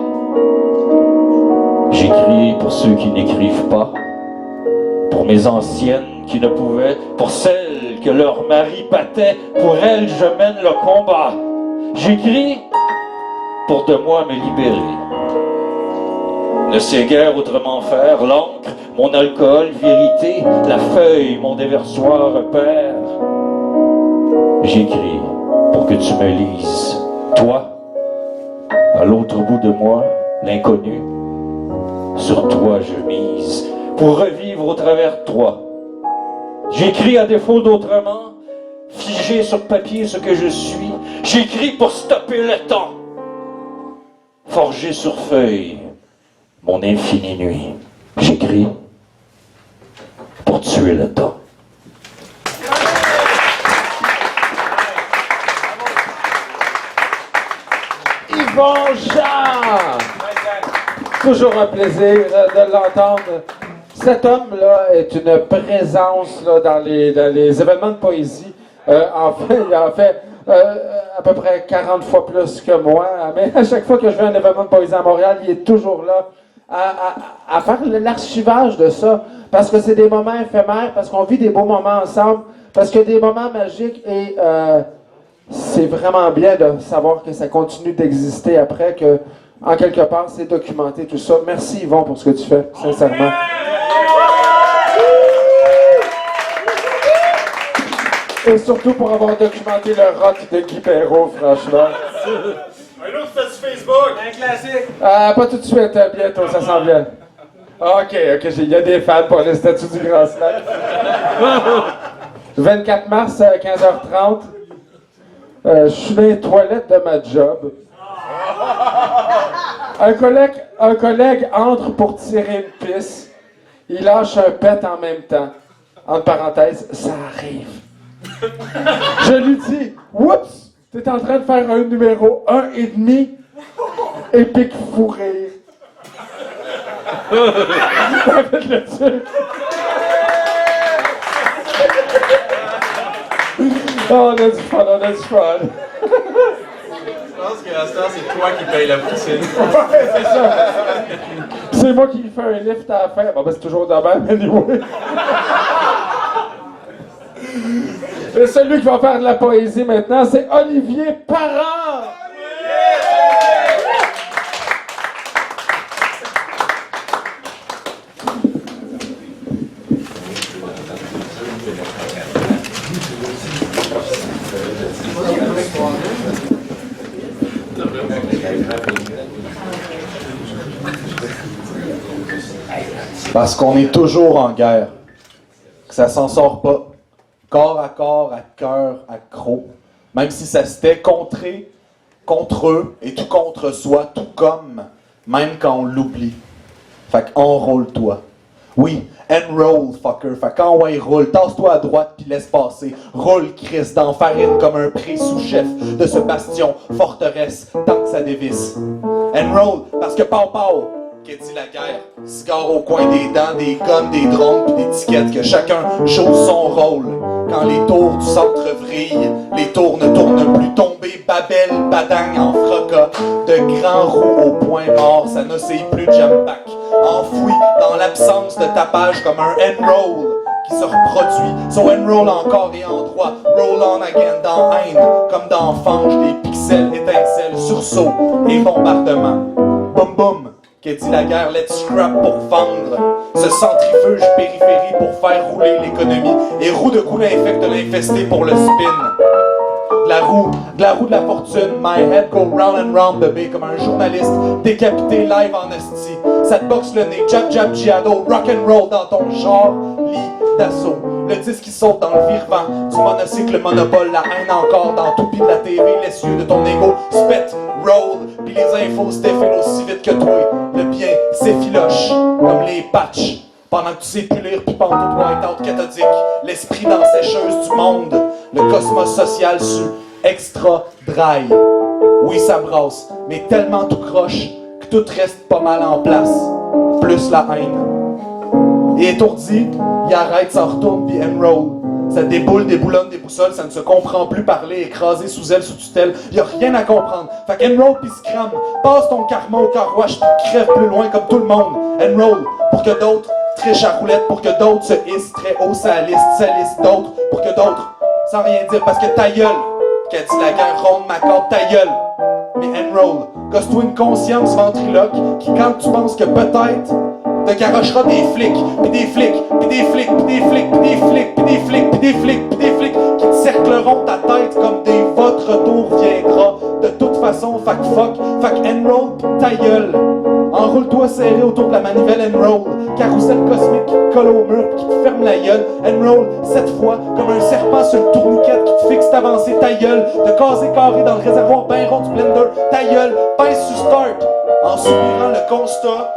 J'écris pour ceux qui n'écrivent pas, pour mes anciennes qui ne pouvaient, pour celles que leur mari battait, pour elles je mène le combat. J'écris pour de moi me libérer. Ne sais guère autrement faire, l'encre, mon alcool, vérité, la feuille, mon déversoir repère. J'écris pour que tu me lises, toi, à l'autre bout de moi, l'inconnu. Sur toi je mise, pour revivre au travers de toi. J'écris à défaut d'autrement, figé sur papier ce que je suis. J'écris pour stopper le temps, forgé sur feuille, mon infinie nuit. J'écris pour tuer le temps. Yvon Jean! Toujours un plaisir de l'entendre. Cet homme-là est une présence là, dans les événements de poésie. En fait, il en fait à peu près 40 fois plus que moi. Mais à chaque fois que je vais à un événement de poésie à Montréal, il est toujours là à faire l'archivage de ça. Parce que c'est des moments éphémères, parce qu'on vit des beaux moments ensemble, parce que des moments magiques et c'est vraiment bien de savoir que ça continue d'exister après, que en quelque part c'est documenté tout ça. Merci Yvon pour ce que tu fais, sincèrement. Et surtout pour avoir documenté le rock de Guy Perrault, franchement. Un autre fait sur Facebook! Un classique! Pas tout de suite, bientôt, ça s'en vient. Ok, il y a des fans pour les statues du Grand Slack. 24 mars, 15h30. Je suis dans les toilettes de ma job. Un collègue entre pour tirer une pisse. Il lâche un pet en même temps. Entre parenthèses, ça arrive. Je lui dis, oups, t'es en train de faire un numéro 1,5 épique fou rire. Avec le truc. Oh, on a du fun. Je pense que à ce temps, c'est toi qui paye la poutine. Ouais, c'est ça. C'est moi qui lui fais un lift à la fin. Bon, ben, c'est toujours de même, anyway. Et celui qui va faire de la poésie maintenant, c'est Olivier Parent. Parce qu'on est toujours en guerre. Que ça s'en sort pas. Corps à corps, à cœur, à croc. Même si ça se fait contrer, contre eux et tout contre soi, tout comme, même quand on l'oublie. Fait qu'enrôle-toi. Oui, enroll, fucker. Fait qu'envoie, roule. Tasse-toi à droite puis laisse passer. Roule, Christ, dans farine comme un pré sous-chef de ce bastion, forteresse, tant que ça dévisse. Enroll, parce que pow, qu'est dit la guerre? Cigare au coin des dents, des guns, des drones pis des tickets, que chacun joue son rôle. Quand les tours du centre vrillent, les tours ne tournent plus. Tomber, Babel, Badang en fracas, de grands roues au point mort, ça n'oscille plus de jam-pack. Enfoui dans l'absence de tapage comme un enroll qui se reproduit. So enroll encore et en droit, roll on again dans haine, comme dans fange, des pixels, étincelles, sursaut et bombardement. Boum boum, qu'Eddie Laguerre let's scrap pour vendre. Ce centrifuge périphérie pour faire rouler l'économie. Et roue de coups l'infecte de l'infesté pour le spin. De la roue de la fortune, my head go round and round, bébé, comme un journaliste décapité live en esti. Ça te boxe le nez, jab jab giado, rock and roll dans ton genre, lit d'assaut. Le disque qui saute dans le virevent du monocycle, le monopole, la haine encore dans tout pis de la TV, l'essieu de ton ego, spet, roll, pis les infos se défilent aussi vite que toi. Le bien s'effiloche comme les patchs. Pendant que tu sais plus lire pis pendre tout white-out cathodique, l'esprit dans sécheuse du monde, le cosmos social su extra dry. Oui, ça brasse, mais tellement tout croche que tout reste pas mal en place, plus la haine. Et étourdi, il arrête, s'en retourne pis enroll. Ça déboule, déboulonne, déboussolne, ça ne se comprend plus parler, écrasé sous elle, sous tutelle, y a rien à comprendre. Fait qu'enroll pis scram, passe ton karma au carrouage pis crève plus loin comme tout le monde. Enroll, pour que d'autres triche à roulette, pour que d'autres se hissent très haut sa liste d'autres, pour que d'autres, sans rien dire, parce que ta gueule, qu'a dit la guerre ronde, ma corde, ta gueule. Mais enroll, gosse-toi une conscience ventriloque qui, quand tu penses que peut-être, te garochera des flics, pis des flics, pis des flics, pis des flics, pis des flics, pis des flics, pis des flics, pis des flics, qui te cercleront ta tête comme des votre retour viendra. De toute façon, fac enroll pis ta gueule. Enroule-toi serré autour de la manivelle enroll. Carrousel cosmique qui te colle au mur qui te ferme la gueule. Enroll 7 fois comme un serpent sur le tourniquet qui te fixe d'avancer ta gueule. De caser carré dans le réservoir ben rond du blender. Ta gueule, pince sur start. En soupirant le constat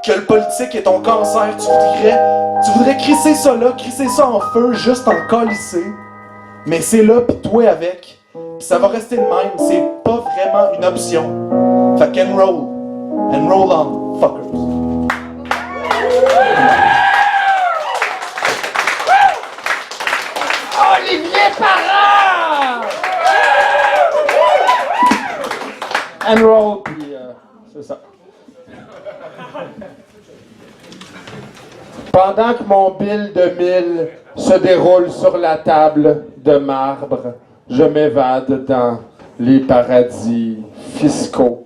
que le politique est ton cancer. Tu voudrais crisser ça là, crisser ça en feu, juste en calisser. Mais c'est là pis toi avec. Pis ça va rester de même. C'est pas vraiment une option. Fait qu'enroll. And roll on, fuckers. Olivier Parent! And roll, puis c'est ça. Pendant que mon bill de 1000 se déroule sur la table de marbre, je m'évade dans les paradis fiscaux.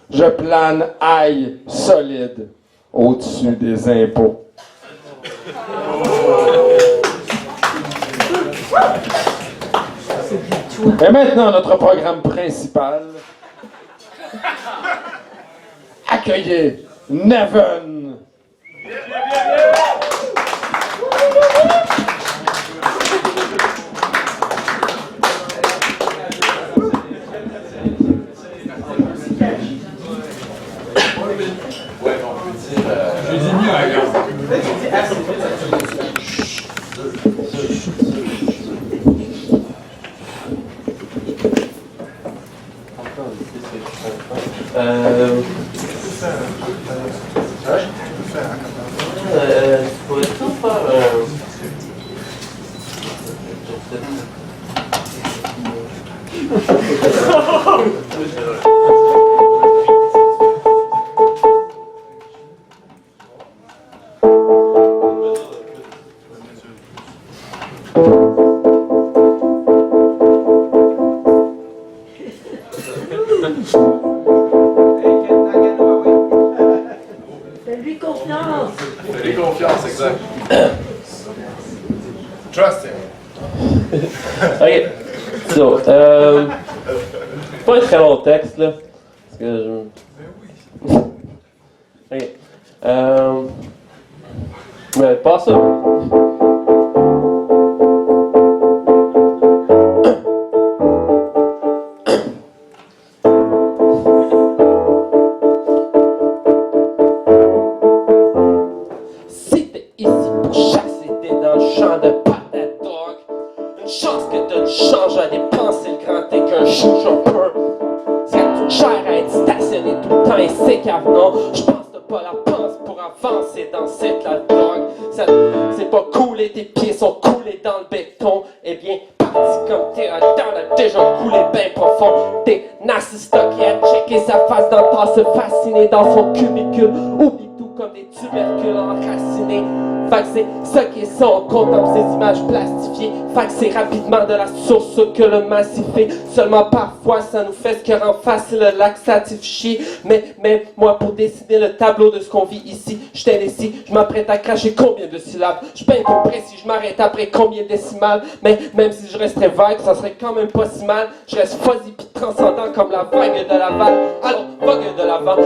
Je plane ail solide au-dessus des impôts. Et maintenant, notre programme principal. Accueillez Neven. Je dis mieux à gars. Pourrais tout faire Fais-lui confiance. Fais-lui confiance, exact. Trust him. Ok. So, pas un très long texte, là. Parce que je... Ok. Mais pas ça. Si t'es ici pour chasser des dans le champ de patates dog, une chance que t'as du change à dépenser le grand t'es qu'un juge un peu. Ça coûte cher à être stationné tout le temps et c'est qu'avant, j'pense que t'as pas la panse pour avancer dans cette la dog. C'est pas coulé, tes pieds sont coulés dans le béton. Eh bien, parti comme t'es un temps, a déjà coulé bien profond. T'es nasty stock et à checker sa face dans le se fasciner dans son cubicule. Oublie tout comme des tubercules enracinés. Fait que c'est ça qui est ça, on contemple ces images plastifiées. Fait que c'est rapidement de la source que le massif est. Seulement parfois ça nous fait ce que rend facile le laxatif chier. Mais moi pour dessiner le tableau de ce qu'on vit ici, j'étais ici, je m'apprête à cracher combien de syllabes. Je peins trop précis, je m'arrête après combien de décimales. Mais même si je resterais vague, ça serait quand même pas si mal. Je reste fuzzy pis transcendant comme la vague de Laval. Alors vague de l'avant.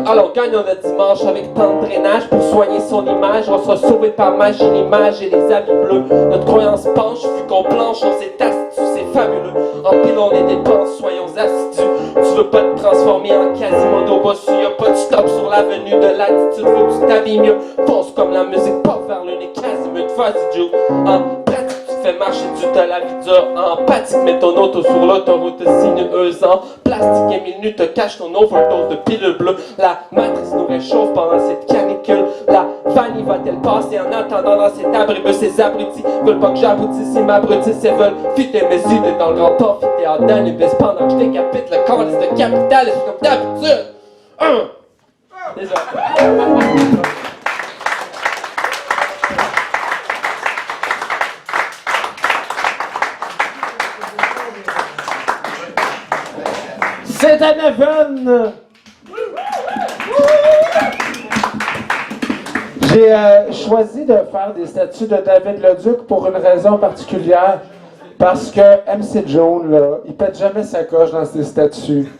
Alors gagnons le dimanche avec tant de drainage pour soigner son image. On sera sauvé par magie, l'image et les habits bleus. Notre croyance penche, vu qu'on planche, on s'est astuce, c'est fabuleux. En pile on les dépense, soyons assidus. Tu veux pas te transformer en Quasimodo bossu, y'a pas de stop sur l'avenue de l'attitude. Faut que tu t'habilles mieux, fonce comme la musique pop vers le nez Quasimodo, vas-y Joe. En pratique tu fais marcher du t'as la vie dure. Empathique, mets ton auto sur l'autoroute sinueuse. En plastique et minutes te cache ton overdose de pilules bleues. La matrice nous réchauffe pendant cette canicule. La vanille va-t-elle passer en attendant dans cet abribus? Ces abrutis veulent pas que j'aboutisse, ils m'abrutissent et veulent fitter mes idées dans le grand amphithéâtre d'Anubis pendant que je décapite le calice de capitaliste comme d'habitude. Désolé. C'est à Neven! J'ai choisi de faire des statues de David Leduc pour une raison particulière. Parce que MC Jones, là, il pète jamais sa coche dans ses statues.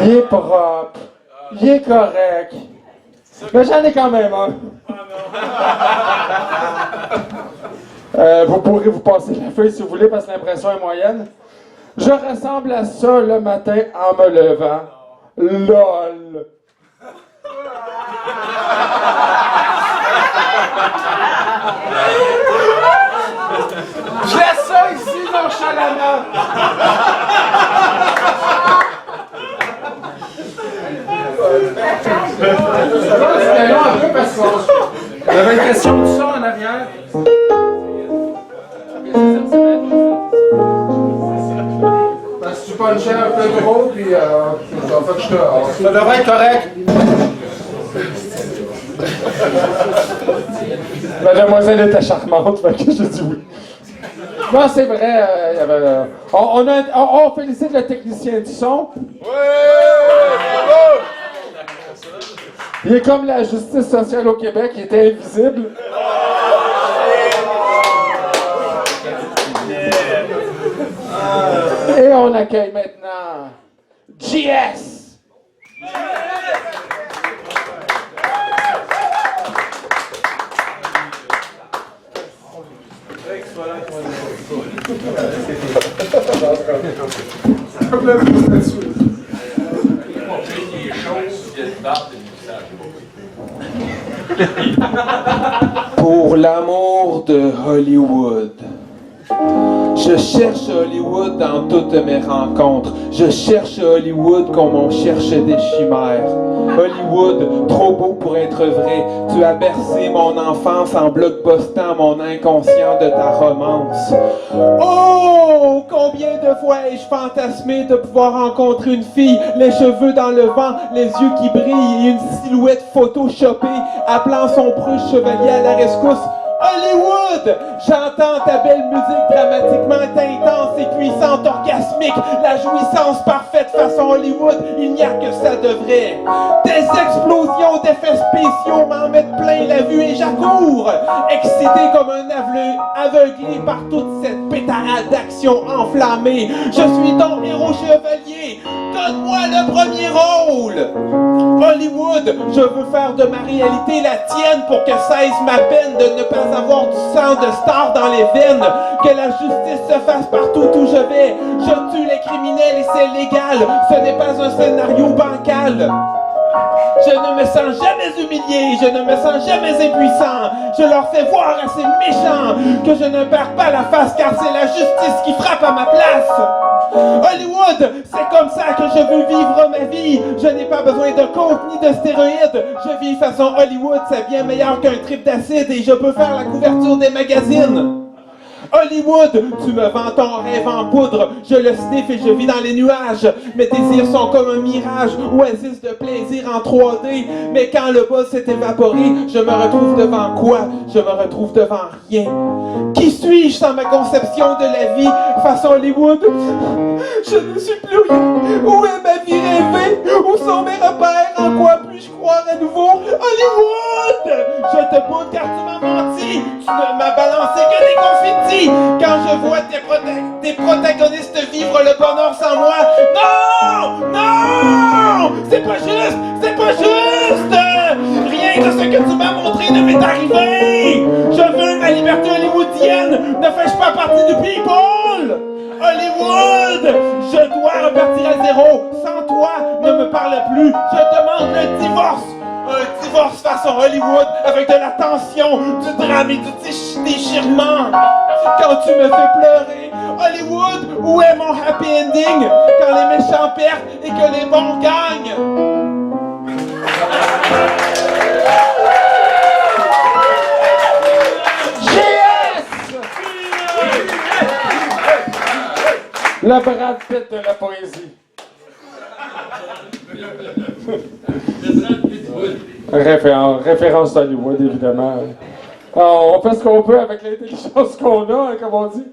Il est propre. Il est correct. Mais j'en ai quand même un. Vous pourrez vous passer la feuille si vous voulez parce que l'impression est moyenne. Je ressemble à ça le matin en me levant. LOL. Je laisse ça ici nonchalamment. C'était long un peu parce qu'on avait une question de ça en arrière. Parce que tu punchais un peu trop, puis ça fait que je te... Ça devrait être correct. La demoiselle était charmante, fait que j'ai dit oui. Non, c'est vrai, il y avait... On félicite le technicien du son. Bravo! Il est comme la justice sociale au Québec, il était invisible. Et on accueille maintenant JS. Pour l'amour de Hollywood. Je cherche Hollywood dans toutes mes rencontres. Je cherche Hollywood comme on cherche des chimères. Hollywood, trop beau pour être vrai. Tu as bercé mon enfance en blockbustant mon inconscient de ta romance. Oh, combien de fois ai-je fantasmé de pouvoir rencontrer une fille, les cheveux dans le vent, les yeux qui brillent et une silhouette photoshopée, appelant son proche chevalier à la rescousse. Hollywood! J'entends ta belle musique dramatiquement intense et puissante, orgasmique, la jouissance parfaite façon Hollywood, il n'y a que ça de vrai. Des explosions d'effets spéciaux m'en mettent plein la vue et j'accours, excité comme un aveuglé par toute cette pétarade d'action enflammée. Je suis ton héros chevalier, donne-moi le premier rôle! Hollywood, je veux faire de ma réalité la tienne pour que cesse ma peine de ne pas avoir du sang de star dans les veines, que la justice se fasse partout où je vais. Je tue les criminels et c'est légal, ce n'est pas un scénario bancal. Je ne me sens jamais humilié, je ne me sens jamais impuissant. Je leur fais voir à ces méchants que je ne perds pas la face car c'est la justice qui frappe à ma place. Hollywood, c'est comme ça que je veux vivre ma vie. Je n'ai pas besoin de coke ni de stéroïdes. Je vis façon Hollywood, c'est bien meilleur qu'un trip d'acide et je peux faire la couverture des magazines. Hollywood, tu me vends ton rêve en poudre. Je le sniffe et je vis dans les nuages. Mes désirs sont comme un mirage, oasis de plaisir en 3D. Mais quand le buzz s'est évaporé, je me retrouve devant quoi? Je me retrouve devant rien. Qui suis-je sans ma conception de la vie face à Hollywood? Je ne suis plus rien. Où est ma vie rêvée? Où sont mes repères? En quoi puis-je croire à nouveau? Hollywood! Je te boude car tu m'as menti. Tu ne m'as balancé que des confettis. Quand je vois tes protagonistes vivre le bonheur sans moi. Non! Non! C'est pas juste! C'est pas juste! Rien de ce que tu m'as montré ne m'est arrivé! Je veux ma liberté hollywoodienne! Ne fais-je pas partie du people? Hollywood! Je dois repartir à zéro! Sans toi, ne me parle plus! Je demande le divorce! Un divorce façon Hollywood avec de la tension, du drame et du déchirement! Quand tu me fais pleurer, Hollywood, où est mon happy ending? Quand les méchants perdent et que les bons gagnent! Le Brad Pitt de la poésie. Référence Hollywood, évidemment. Alors, on fait ce qu'on peut avec l'intelligence qu'on a, hein, comme on dit.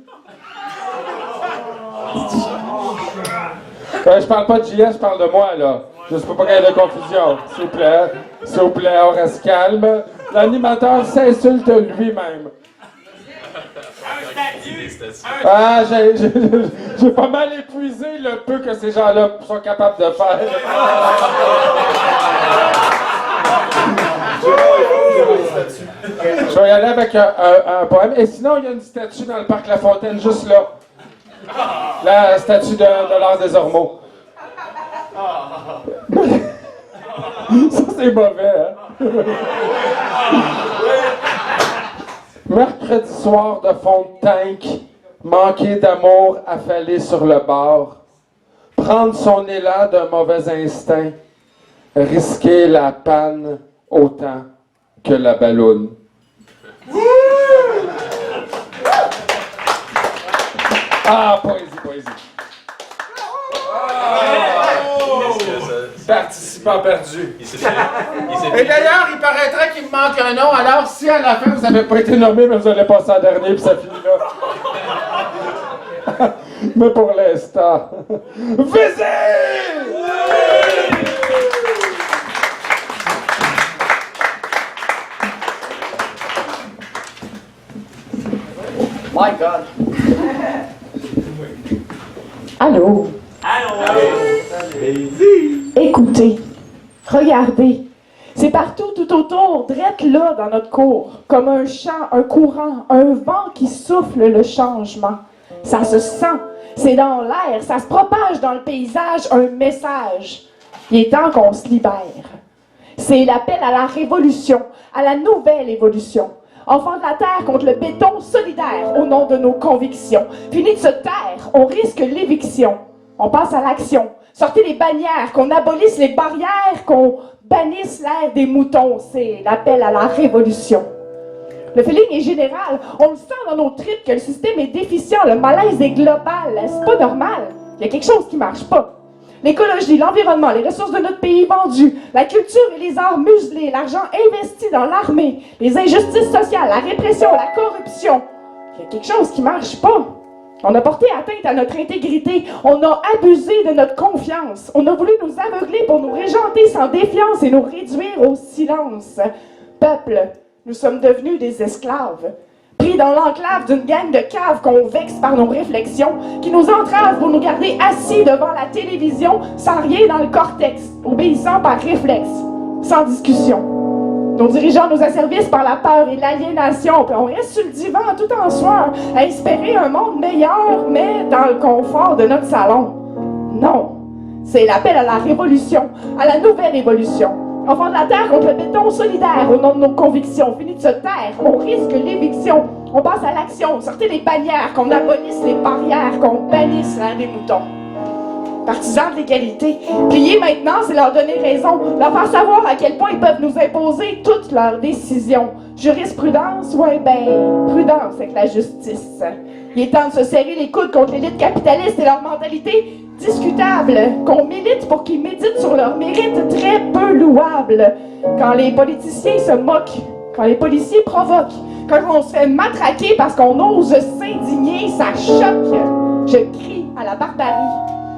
Je parle pas de JS, je parle de moi, là. Juste pour pas qu'il y ait de confusion. S'il vous plaît. S'il vous plaît, on reste calme. L'animateur s'insulte lui-même. Ah, j'ai pas mal épuisé le peu que ces gens-là sont capables de faire. Je vais y aller avec un poème. Et sinon, il y a une statue dans le parc La Fontaine, juste là. La statue de l'art des Ormeaux. Ça, c'est mauvais, hein? Mercredi soir de fond de tank, manquer d'amour affalé sur le bord, prendre son élan d'un mauvais instinct, risquer la panne autant que la balloune. Ah, poésie. Participant perdu. Et d'ailleurs, il paraîtrait qu'il me manque un nom, alors si à la fin vous n'avez pas été nommé, mais vous allez passer en dernier, puis ça finit là. Mais pour l'instant, visez! My God. Allô? Écoutez, regardez, c'est partout tout autour, drette là dans notre cour, comme un chant, un courant, un vent qui souffle le changement. Ça se sent, c'est dans l'air, ça se propage dans le paysage, un message. Il est temps qu'on se libère. C'est l'appel à la révolution, à la nouvelle évolution. Enfants de la terre contre le béton solidaire au nom de nos convictions. Fini de se taire, on risque l'éviction. On passe à l'action. Sortez les bannières, qu'on abolisse les barrières, qu'on bannisse l'air des moutons. C'est l'appel à la révolution. Le feeling est général. On le sent dans nos tripes que le système est déficient. Le malaise est global. C'est pas normal. Il y a quelque chose qui marche pas. L'écologie, l'environnement, les ressources de notre pays vendues, la culture et les arts muselés, l'argent investi dans l'armée, les injustices sociales, la répression, la corruption. Il y a quelque chose qui marche pas. On a porté atteinte à notre intégrité. On a abusé de notre confiance. On a voulu nous aveugler pour nous régenter sans défiance et nous réduire au silence. Peuple, nous sommes devenus des esclaves. Pris dans l'enclave d'une gang de caves qu'on vexe par nos réflexions, qui nous entravent pour nous garder assis devant la télévision sans rien dans le cortex, obéissant par réflexe, sans discussion. Nos dirigeants nous asservissent par la peur et l'aliénation, puis on reste sur le divan tout en sueur, à espérer un monde meilleur, mais dans le confort de notre salon. Non, c'est l'appel à la révolution, à la nouvelle évolution. Enfants de la terre contre le béton solidaire au nom de nos convictions. Fini de se taire, on risque l'éviction. On passe à l'action, sortez les bannières, qu'on abolisse les barrières, qu'on bannisse l'air des moutons. partisans de l'égalité. Plier maintenant, c'est leur donner raison, leur faire savoir à quel point ils peuvent nous imposer toutes leurs décisions. Jurisprudence, ouais, ben, prudence avec la justice. Il est temps de se serrer les coudes contre l'élite capitaliste et leur mentalité discutable, qu'on milite pour qu'ils méditent sur leur mérite très peu louable. Quand les politiciens se moquent, quand les policiers provoquent, quand on se fait matraquer parce qu'on ose s'indigner, ça choque. Je crie à la barbarie.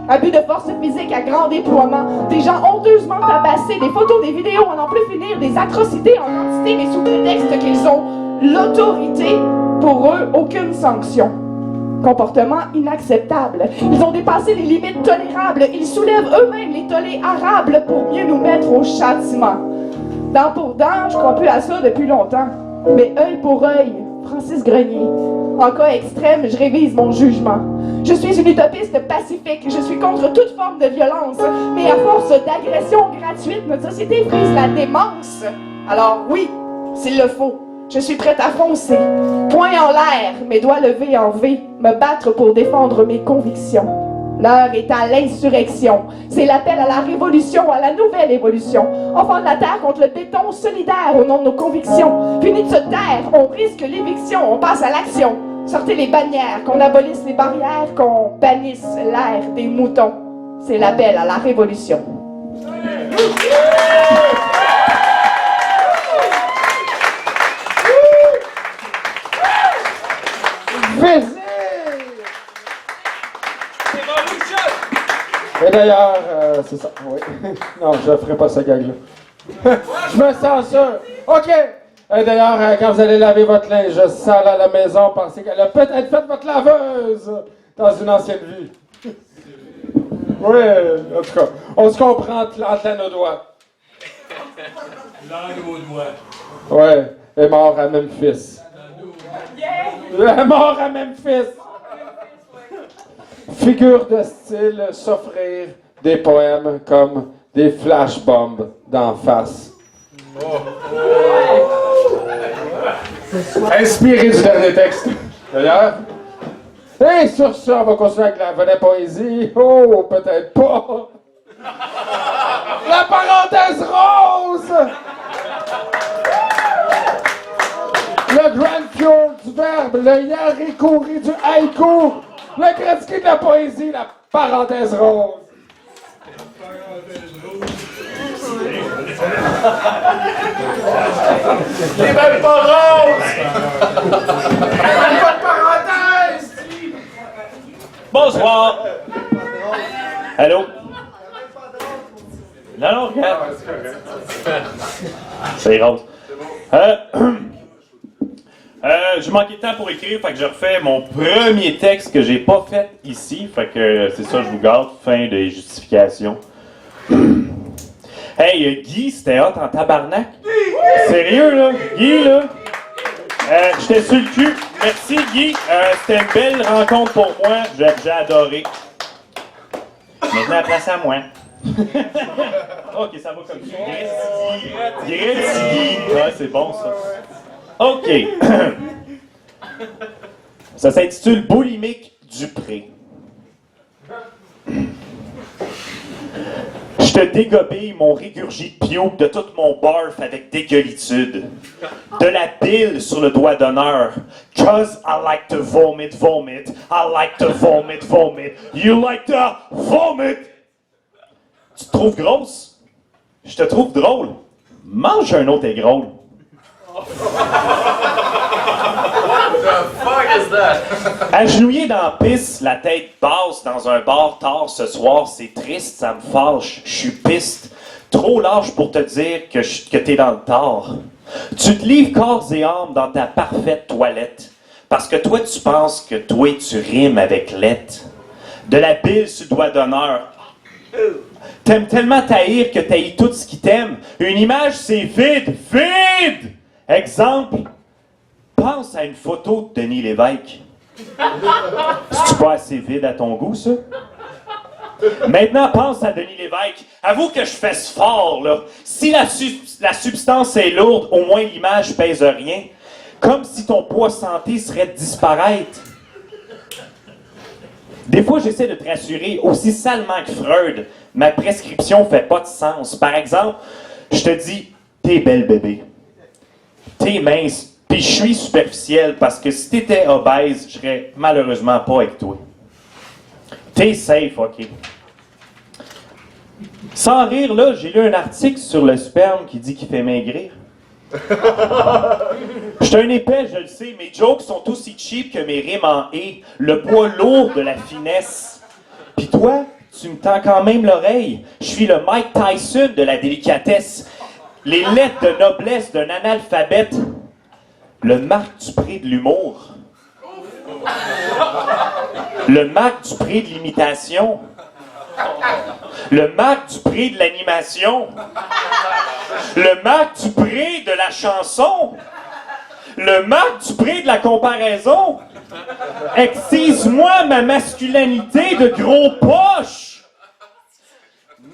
Abus de force physique à grand déploiement, des gens honteusement tabassés, des photos, des vidéos, on n'en peut finir, des atrocités en quantité, mais sous prétexte qu'ils ont l'autorité, pour eux, aucune sanction. Comportement inacceptable. Ils ont dépassé les limites tolérables. Ils soulèvent eux-mêmes les tolérables pour mieux nous mettre au châtiment. Dent pour dent, je crois plus à ça depuis longtemps. Mais œil pour œil, Francis Grenier. En cas extrême, je révise mon jugement. Je suis une utopiste pacifique. Je suis contre toute forme de violence. Mais à force d'agression gratuite, notre société frise la démence. Alors oui, s'il le faut, je suis prête à foncer. Poing en l'air, mes doigts levés en V, me battre pour défendre mes convictions. L'heure est à l'insurrection. C'est l'appel à la révolution, à la nouvelle évolution. Enfants de la terre contre le béton, solidaire au nom de nos convictions. Fini de se taire, on risque l'éviction, on passe à l'action. Sortez les bannières, qu'on abolisse les barrières, qu'on bannisse l'air des moutons. C'est l'appel à la révolution. Et d'ailleurs, c'est ça, oui. Non, je ferai pas ce gag-là. Je me sens sûr. OK. Et d'ailleurs, quand vous allez laver votre linge sale à la maison, pensez qu'elle a peut-être fait votre laveuse dans une ancienne vie. Oui, en tout cas, on se comprend entre nos doigts. Langue aux doigts. Ouais, est mort à Memphis. Est mort à Memphis. Figure de style, s'offrir des poèmes comme des flashbombs d'en face. Inspiré du dernier texte. D'ailleurs. Et sur ça, on va continuer avec la vraie poésie. Oh, peut-être pas. La parenthèse rose! Le grand fjord du verbe, le yarikuri du haïku, le critiqué de la poésie, la parenthèse rose. Les mêmes pas roses! Pas de parenthèse! Bonsoir! Allô? Non, regarde. C'est rose. Je manquais de temps pour écrire, fait que je refais mon premier texte que j'ai pas fait ici, fait que c'est ça, je vous garde, fin de justification. Hey, Guy, c'était hot en tabarnak. Sérieux, là? Guy, là? J'étais sur le cul. Merci, Guy. C'était une belle rencontre pour moi. J'ai adoré. Maintenant, la place à moi. OK, ça va comme ça. Gretzky. Ouais, c'est bon, ça. OK. Ça s'intitule Boulimique Dupré. Je te dégobille mon régurgite piouk de tout mon barf avec dégueulitude. De la bile sur le doigt d'honneur. Cause I like to vomit, vomit. I like to vomit, vomit. You like to vomit. Tu te trouves grosse? Je te trouve drôle. Mange un autre aigrole. Agenouillé dans la piste, la tête basse dans un bar tard ce soir, c'est triste, ça me fâche, je suis piste. Trop lâche pour te dire que t'es dans le tort. Tu te livres corps et âme dans ta parfaite toilette. Parce que toi, tu penses que toi, tu rimes avec l'être. De la bile sur le doigt d'honneur. T'aimes tellement taïr que t'haïs tout ce qui t'aime. Une image, c'est vide, vide! Exemple, pense à une photo de Denis Lévesque. C'est-tu pas assez vide à ton goût, ça? Maintenant, pense à Denis Lévesque. Avoue que je fais ce fort, là. Si la substance est lourde, au moins l'image pèse rien. Comme si ton poids santé serait de disparaître. Des fois, j'essaie de te rassurer, aussi salement que Freud, ma prescription fait pas de sens. Par exemple, je te dis, t'es belle bébé, t'es mince, puis je suis superficiel parce que si t'étais obèse, je serais malheureusement pas avec toi. T'es safe, ok. Sans rire, là, j'ai lu un article sur le sperme qui dit qu'il fait maigrir. Je suis un épais, je le sais. Mes jokes sont aussi cheap que mes rimes en « et », le poids lourd de la finesse. Puis toi, tu me tends quand même l'oreille. Je suis le Mike Tyson de la délicatesse. Les lettres de noblesse d'un analphabète. Le Marc Dupré de l'humour. Le Marc Dupré de l'imitation. Le Marc Dupré de l'animation. Le Marc Dupré de la chanson. Le Marc Dupré de la comparaison. Excise-moi ma masculinité de gros poche.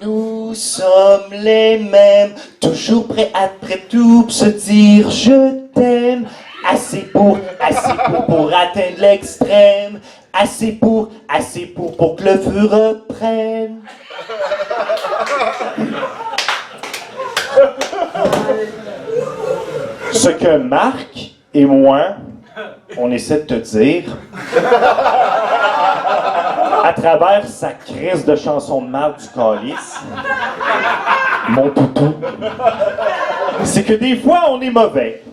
Nous sommes les mêmes, toujours prêts après tout pour se dire je t'aime. Assez pour atteindre l'extrême. Assez pour que le feu reprenne. Ce que Marc et moi, on essaie de te dire, à travers sa crise de chanson de marde du calice, mon toutou, c'est que des fois, on est mauvais.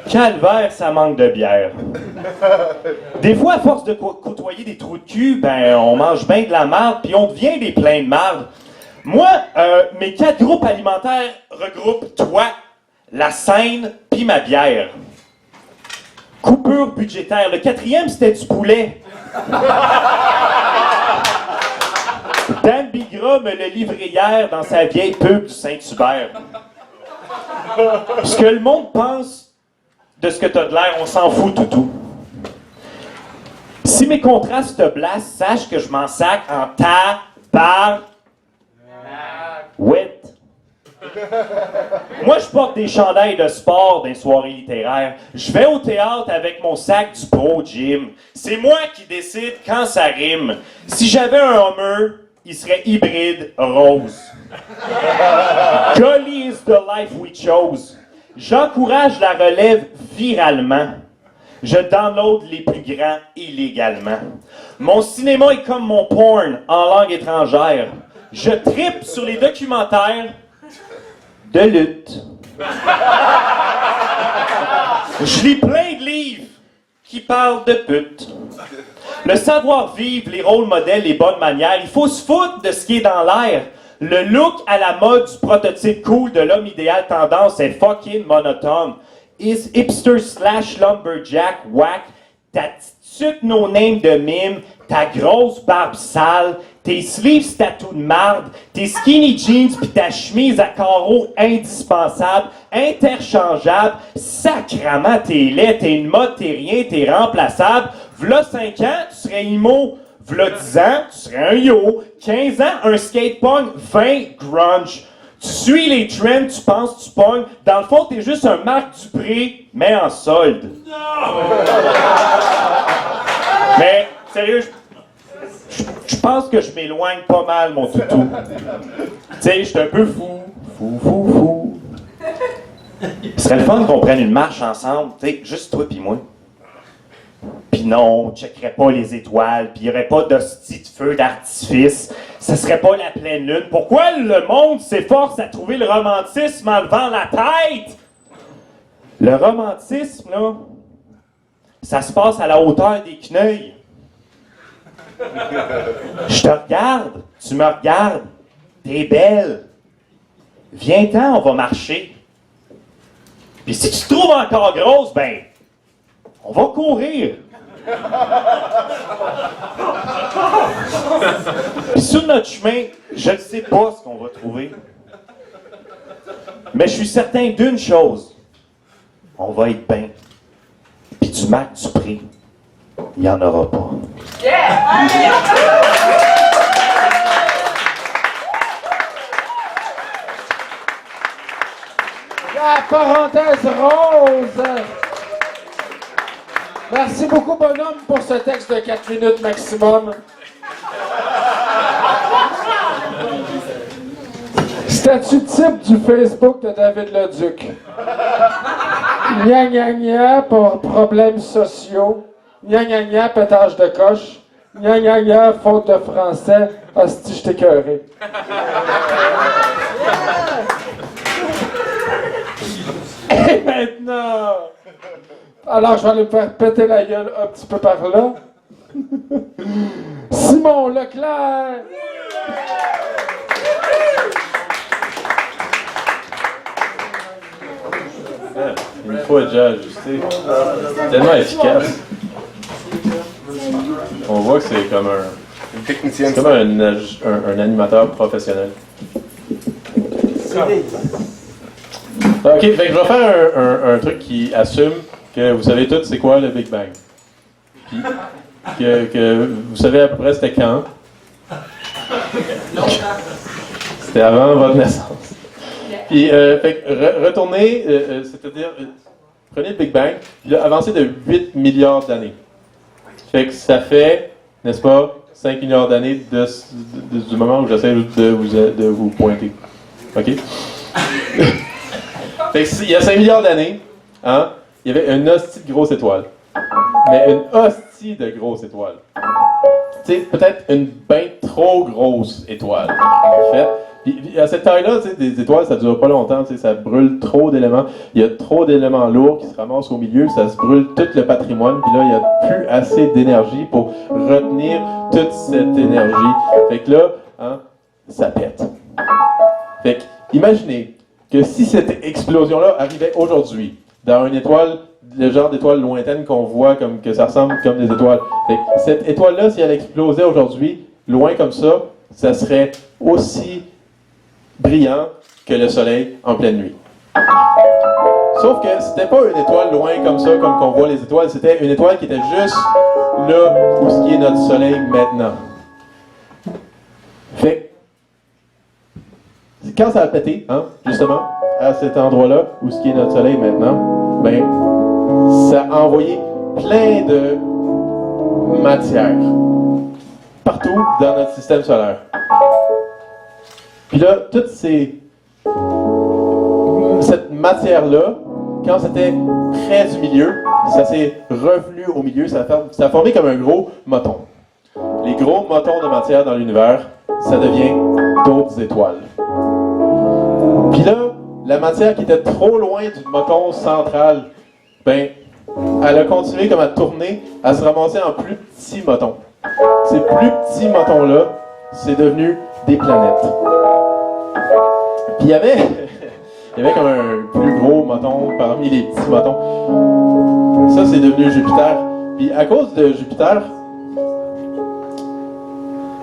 Calvaire, ça manque de bière. Des fois, à force de côtoyer des trous de cul, ben, on mange bien de la marde, puis on devient des pleins de marde. Moi, mes 4 groupes alimentaires regroupent toi, la scène, puis ma bière. Coupure budgétaire. Le 4e, c'était du poulet. Dan Bigra me l'a livré hier dans sa vieille pub du Saint-Hubert. Ce que le monde pense de ce que t'as de l'air, on s'en fout, toutou. Si mes contrastes te blasent, sache que je m'en sac en ouais. Moi, je porte des chandails de sport dans les soirées littéraires. Je vais au théâtre avec mon sac du Pro Gym. C'est moi qui décide quand ça rime. Si j'avais un Hummer, il serait hybride rose. Jolly is the life we chose. J'encourage la relève viralement. Je download les plus grands illégalement. Mon cinéma est comme mon porn en langue étrangère. Je trippe sur les documentaires de lutte. Je lis plein de livres qui parlent de pute. Le savoir-vivre, les rôles modèles, les bonnes manières, il faut se foutre de ce qui est dans l'air. Le look à la mode du prototype cool de l'homme idéal tendance est fucking monotone. Is hipster / lumberjack whack, ta petite no name de mime, ta grosse barbe sale, tes sleeves tatou de marde, tes skinny jeans pis ta chemise à carreaux indispensable, interchangeable, sacrament t'es laid, t'es une mode, t'es rien, t'es remplaçable. V'là 5 ans, tu serais emo. V'là 10 ans, tu serais un yo. 15 ans, un skatepunk. 20, grunge. Tu suis les trends, tu penses, tu pognes. Dans le fond, t'es juste un Marc Dupré, mais en solde. Mais, sérieux, je pense que je m'éloigne pas mal, mon toutou. Tu sais, je suis un peu fou. Ce serait le fun qu'on prenne une marche ensemble, tu sais, juste toi pis moi. Pis non, on checkerait pas les étoiles, pis y aurait pas d'hostie de feu d'artifice. Ce serait pas la pleine lune. Pourquoi le monde s'efforce à trouver le romantisme en levant la tête? Le romantisme, là, ça se passe à la hauteur des quenouilles. Je te regarde, tu me regardes, t'es belle. Viens-t'en, on va marcher. Puis si tu te trouves encore grosse, ben, on va courir. Puis sur notre chemin, je ne sais pas ce qu'on va trouver. Mais je suis certain d'une chose. On va être bien. Puis du Marc Dupré, il n'y en aura pas. La parenthèse rose. Merci beaucoup, bonhomme, pour ce texte de 4 minutes maximum. Statut type du Facebook de David Leduc. Gna gna gna pour problèmes sociaux. Gna gna gna, pétage de coche. Gna gna gna, faute de français. Hostie, je t'ai écœuré. Et maintenant... Alors, je vais aller me faire péter la gueule un petit peu par là. Simon Leclerc! Une fois déjà ajusté. Tellement efficace. On voit que c'est comme un... Une technicienne. C'est comme un animateur professionnel. Ok, fait que je vais faire un truc qui assume que vous savez tous c'est quoi le Big Bang. Puis que vous savez à peu près c'était quand. C'était avant votre naissance. Puis fait que retournez, c'est-à-dire prenez le Big Bang, il a avancé de 8 milliards d'années. Fait que ça fait, n'est-ce pas, 5 milliards d'années du moment où j'essaie de vous pointer. OK? Fait que il y a 5 milliards d'années, hein, il y avait une hostie de grosse étoile. Mais une hostie de grosse étoile. Tu sais, peut-être une bien trop grosse étoile, en fait. Puis à cette taille-là, des étoiles, ça dure pas longtemps, ça brûle trop d'éléments. Il y a trop d'éléments lourds qui se ramassent au milieu, ça se brûle tout le patrimoine, puis là, il n'y a plus assez d'énergie pour retenir toute cette énergie. Fait que là, hein, ça pète. Fait que, imaginez que si cette explosion-là arrivait aujourd'hui, dans une étoile, le genre d'étoile lointaine qu'on voit comme que ça ressemble comme des étoiles. Fait que cette étoile-là, si elle explosait aujourd'hui, loin comme ça serait aussi brillant que le soleil en pleine nuit. Sauf que c'était pas une étoile loin comme ça, comme qu'on voit les étoiles, c'était une étoile qui était juste là où ce qui est notre soleil maintenant. Fait quand ça a pété, hein, justement, à cet endroit-là où ce qui est notre soleil maintenant, ben, ça a envoyé plein de matière partout dans notre système solaire. Puis là, toute cette matière-là, quand c'était près du milieu, ça s'est revenu au milieu, ça a formé comme un gros moton. Les gros motons de matière dans l'univers, ça devient d'autres étoiles. Puis là, la matière qui était trop loin du moton central, ben, elle a continué comme à tourner, à se ramasser en plus petits motons. Ces plus petits motons-là, c'est devenu des planètes. Puis il y avait comme un plus gros moton parmi les petits motons. Ça, c'est devenu Jupiter. Puis à cause de Jupiter,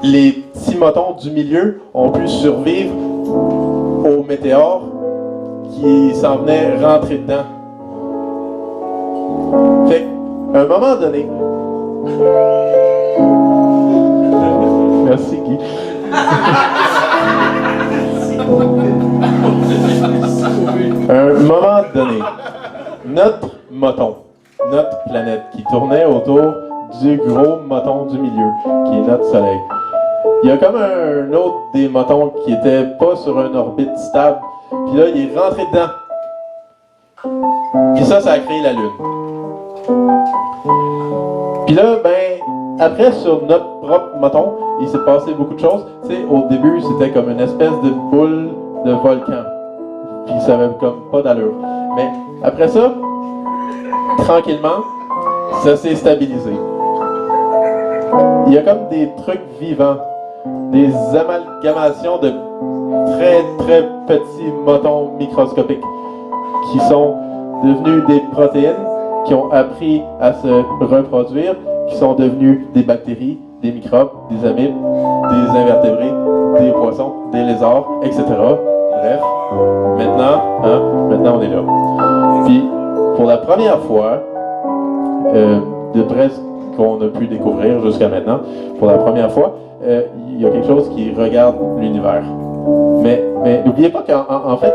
les petits motons du milieu ont pu survivre aux météores qui s'en venaient rentrer dedans. Fait qu'à un moment donné... Merci Guy. À un moment donné, notre moton, notre planète qui tournait autour du gros moton du milieu, qui est notre Soleil, il y a comme un autre des motons qui était pas sur une orbite stable, puis là, il est rentré dedans. Puis ça a créé la Lune. Puis là, ben, après, sur notre propre moton, il s'est passé beaucoup de choses. Tu sais, au début, c'était comme une espèce de boule de volcan. Puis ça avait comme pas d'allure. Mais après ça, tranquillement, ça s'est stabilisé. Il y a comme des trucs vivants, des amalgamations de très très petits motons microscopiques qui sont devenus des protéines, qui ont appris à se reproduire, qui sont devenus des bactéries, des microbes, des amibes, des invertébrés, des poissons, des lézards, etc. Bref, maintenant on est là. Puis, pour la première fois, de près qu'on a pu découvrir jusqu'à maintenant, pour la première fois, il y a quelque chose qui regarde l'univers. Mais n'oubliez pas qu'en fait,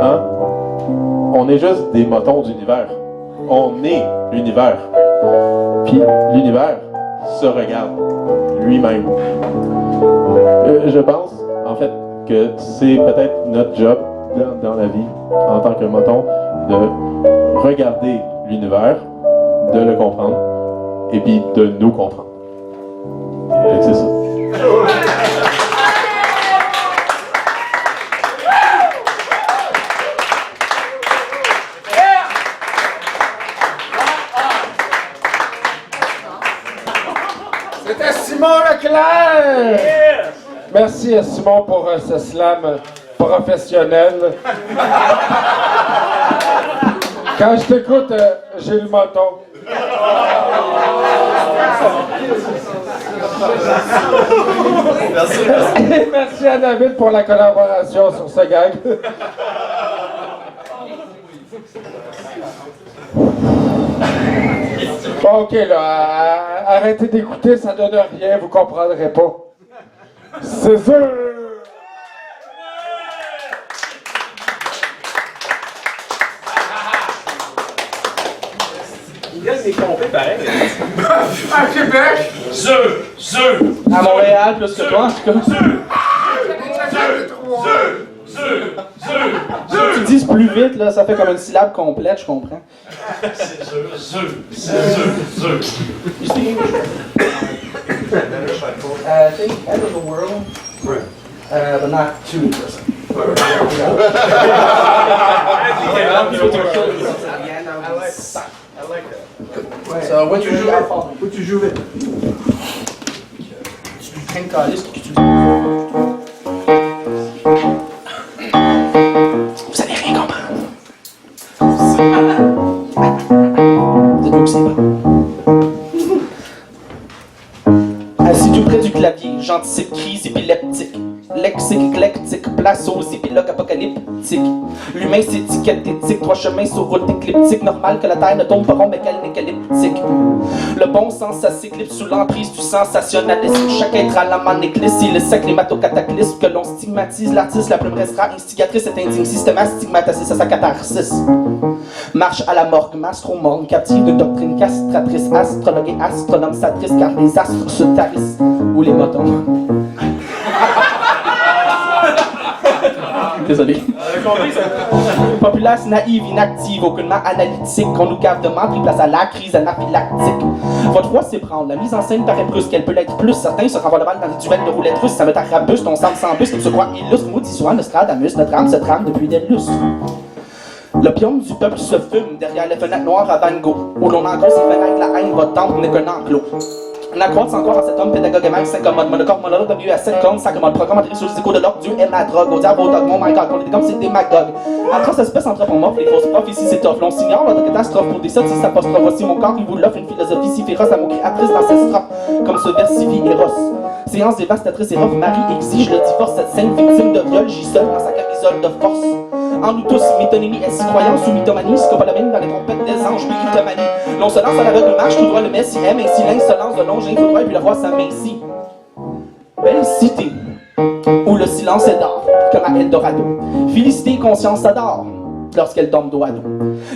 hein, on est juste des motons d'univers. On est l'univers. Puis l'univers se regarde lui-même. Je pense, en fait, que c'est peut-être notre job dans la vie, en tant que moton, de regarder l'univers, de le comprendre, et puis de nous comprendre. Fait que c'est ça. C'était Simon Leclerc! Merci à Simon pour ce slam professionnel. Quand je t'écoute, j'ai le menton. Merci à David pour la collaboration sur ce gag. Bon, ok, là, arrêtez d'écouter, ça donne rien, vous comprendrez pas. C'est sûr! Il gagne des compés pareil. À Québec! À Montréal, plus que toi, en tout cas. Tu le dises plus vite, là, ça fait comme une syllabe complète, je comprends. You speak English? I think end of the world, but not too interesting. I like that. So, what you joues vite? Tu train de calice que tu... Vous allez rien comprendre. Vous êtes aussi assis tout près du clavier, j'anticipe crise épileptique. Lexique éclectique, place aux épilogues apocalyptiques. L'humain s'étiquette éthique, trois chemins sur route écliptique. Normal que la terre ne tombe pas rond, mais qu'elle n'est qu'elliptique. Le bon sens, ça s'éclipse sous l'emprise du sensationnalisme. Chaque être à l'âme en église, il est sec, les cataclysme que l'on stigmatise. L'artiste, la plume restera instigatrice, est indigne, systématique, stigmatisée, ça sa catharsis. Marche à la morgue, mastromorne, captive d'une doctrine castratrice. Astrologue et astronome satrice, car les astres se tarissent. Ou les motons. Désolé. Populace naïve, inactive, aucunement analytique, qu'on nous cave de mentir, place à la crise anaphylactique. Votre voix s'ébranle, la mise en scène paraît brusque, elle peut l'être plus, certains se renvoient le bal dans les duels de roulettes russes, ça me t'arrabuste, on semble sans buste, se croit illustre, maudit soit Nostradamus, notre âme se trame depuis des lustres. L'opium du peuple se fume derrière les fenêtres noires à Van Gogh, où l'on enclos ses fenêtres, la haine, votre temple n'est qu'un enclos. La croix sans croire en cet homme pédagogue et mec s'incommode. Monocorde, monologue, W à 7 cornes, s'accommode. Programme entré sur les échos de l'ordre, Dieu est ma drogue. Au diable, au dogme, mon my god, on est comme c'est démagogue. Atroce espèce anthropomorphe, les fausses profs, ici c'est tough. L'on s'ignore, l'autre catastrophe pour des sottises s'apostrophe. Voici mon corps, il vous l'offre, une philosophie si féroce à mon créatrice dans ses strophes. Comme se versifie Eros. Séance dévastatrice et rough, Marie exige le divorce. Cette sainte victime de viol, gît seule dans sa camisole de force. En nous tous, métonymie, est-ce croyance ou mythomanie? Scopolamine dans les trompettes des anges, mythomanie. L'on se lance à l'aveugle, marche tout droit, le messie aime, ainsi l'insolence de l'ongin, tout droit, et puis le roi s'amincit. Belle cité, où le silence est d'or, comme à Eldorado. Félicité, conscience s'adore, lorsqu'elle tombe dos à dos.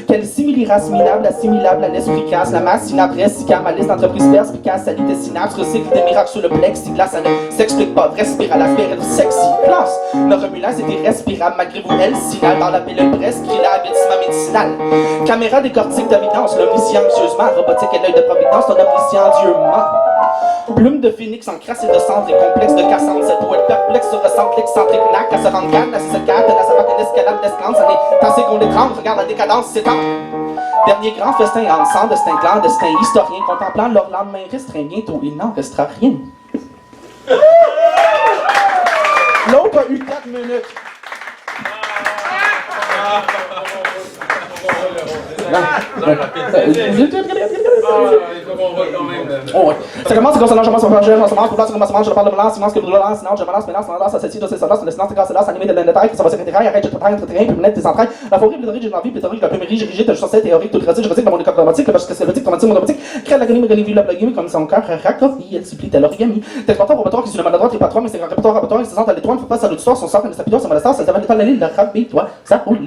Quelle simili-race minable, assimilable à l'esprit casse, la masse inabresse, si malice d'entreprise perspicace, salit des synapses, recycle des miracles sur le plexiglas, ça ne s'explique pas, vrai spirale, aspirale, sexy, classe. Nos remulance était respirable, malgré vous, elle, signale dans la pilule prescrit l'avidissement médicinal. Caméra décortique d'évidence, l'omniscient anxieusement, robotique et l'œil de providence, ton omniscient Dieu ment. Plume de phénix en crasse et de cendre et complexe de Cassandre, cette poète perplexe se ressent l'excentrique nac, à se rendre calme, à cette carte, à sa une escalade d'esclande, ça n'est tant c'est qu'on l'étrangle, regarde la décadence s'étend. Dernier grand festin en sang, destin clandestin, historien, contemplant leur lendemain restreint, bientôt il n'en restera rien. L'autre a eu 4 minutes. Oh ouais. Ça commence concernant je pense pour planger, on commence pour placer commencement, je parle de balance, silence que brûle, silence, je balance, mélange, silence, ça ceci, de ces silence, le silence, grâce à l'as, animé de l'intérêt, ça va secrétaire, arrête, je prépare, terrain, puis monnaie des entrailles, la forêt, pléthorique, j'ai l'envie, pléthorique, la plumerie, rigide, je sens théorique, tout réside, je recycle mon école dramatique, le parce que c'est le traumatique, monomatique, crée l'agonie, mégonie, la blague, comme son cœur, raccroche, elle supplie, elle origami, texporteur, robotoire, qui sur le maladroit, et pas trois, mais c'est un répertoire, rabotoire, il se sent à l'étoile, faut pas à l'auditoire, son sort, une sapidon, son malestar, ça s'appelle l'étoile, la ligne, le rap, toi, ça roule.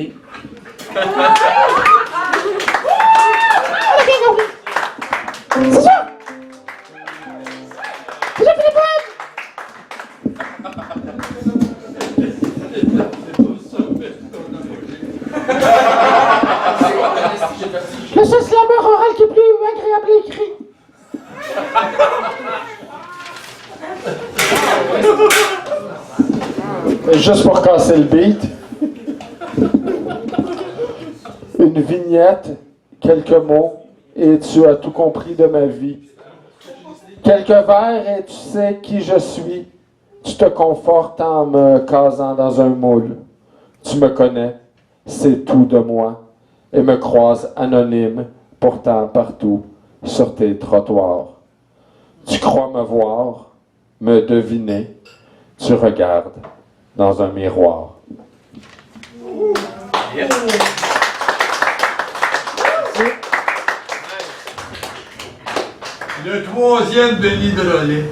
Juste pour casser le beat. Une vignette, quelques mots, et tu as tout compris de ma vie. Quelques vers et tu sais qui je suis. Tu te confortes en me casant dans un moule. Tu me connais, c'est tout de moi, et me croises anonyme, pourtant partout, sur tes trottoirs. Tu crois me voir, me deviner, tu regardes dans un miroir. Yes. Le troisième Denis de Lollet.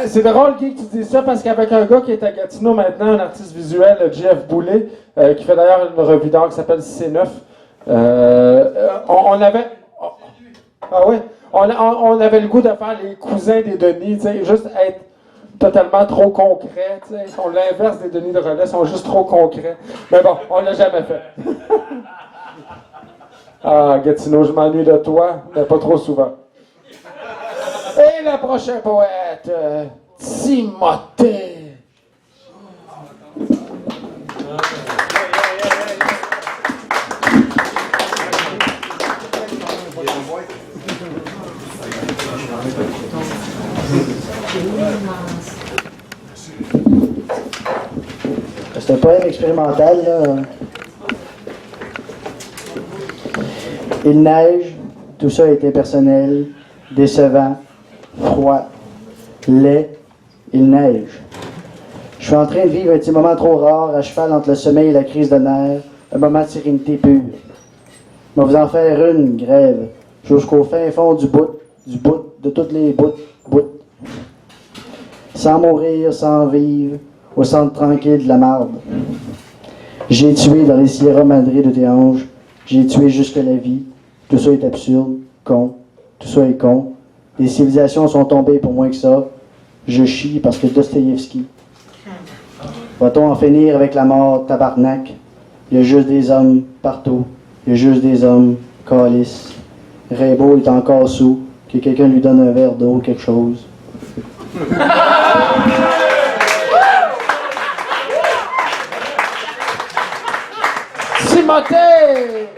C'est drôle, Guy, que tu dis ça, parce qu'avec un gars qui est à Gatineau maintenant, un artiste visuel, Jeff Boulet, qui fait d'ailleurs une revue d'art qui s'appelle C9, on avait... Ah oui? On avait le goût de faire les cousins des Denis, tu sais, juste être totalement trop concret, tu sais. Ils sont l'inverse des Denis de Relais, ils sont juste trop concrets. Mais bon, on l'a jamais fait. Ah, Gatineau, je m'ennuie de toi, mais pas trop souvent. Et le prochain poète, Timothée. C'est un poème expérimental, là. Il neige, tout ça est impersonnel, décevant, froid, laid, il neige. Je suis en train de vivre un petit moment trop rare, à cheval entre le sommeil et la crise de nerfs, un moment de sérénité pure. Je vais vous en faire une, grève, jusqu'au fin fond du bout, de toutes les bouts. Sans mourir, sans vivre, au centre tranquille de la marde. J'ai tué dans les Sierra Madre de tes anges, j'ai tué jusque la vie. Tout ça est absurde, con, tout ça est con. Les civilisations sont tombées pour moins que ça. Je chie parce que Dostoïevski. Va-t-on en finir avec la mort, tabarnak? Il y a juste des hommes partout. Il y a juste des hommes, calices. Rimbaud est encore sous, que quelqu'un lui donne un verre d'eau ou quelque chose. Timothée!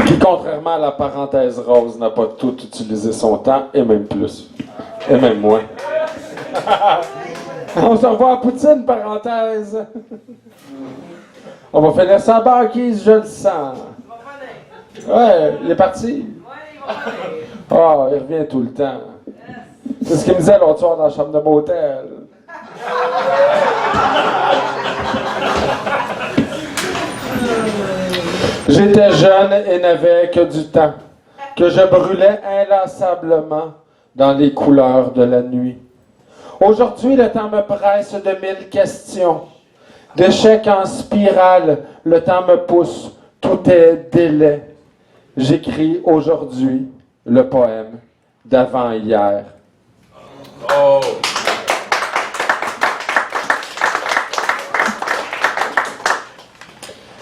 Qui, contrairement à la parenthèse rose, n'a pas tout utilisé son temps, et même plus. Et même moins. On se revoit à Poutine, parenthèse. On va finir sans banquise, je le sens. Ouais, il est parti. Ah, il revient tout le temps. C'est ce qu'il me disait l'autre soir dans la chambre de motel. J'étais jeune et n'avais que du temps, que je brûlais inlassablement dans les couleurs de la nuit. Aujourd'hui, le temps me presse de 1000 questions. D'échecs en spirale, le temps me pousse, tout est délai. J'écris aujourd'hui le poème d'avant-hier. Oh!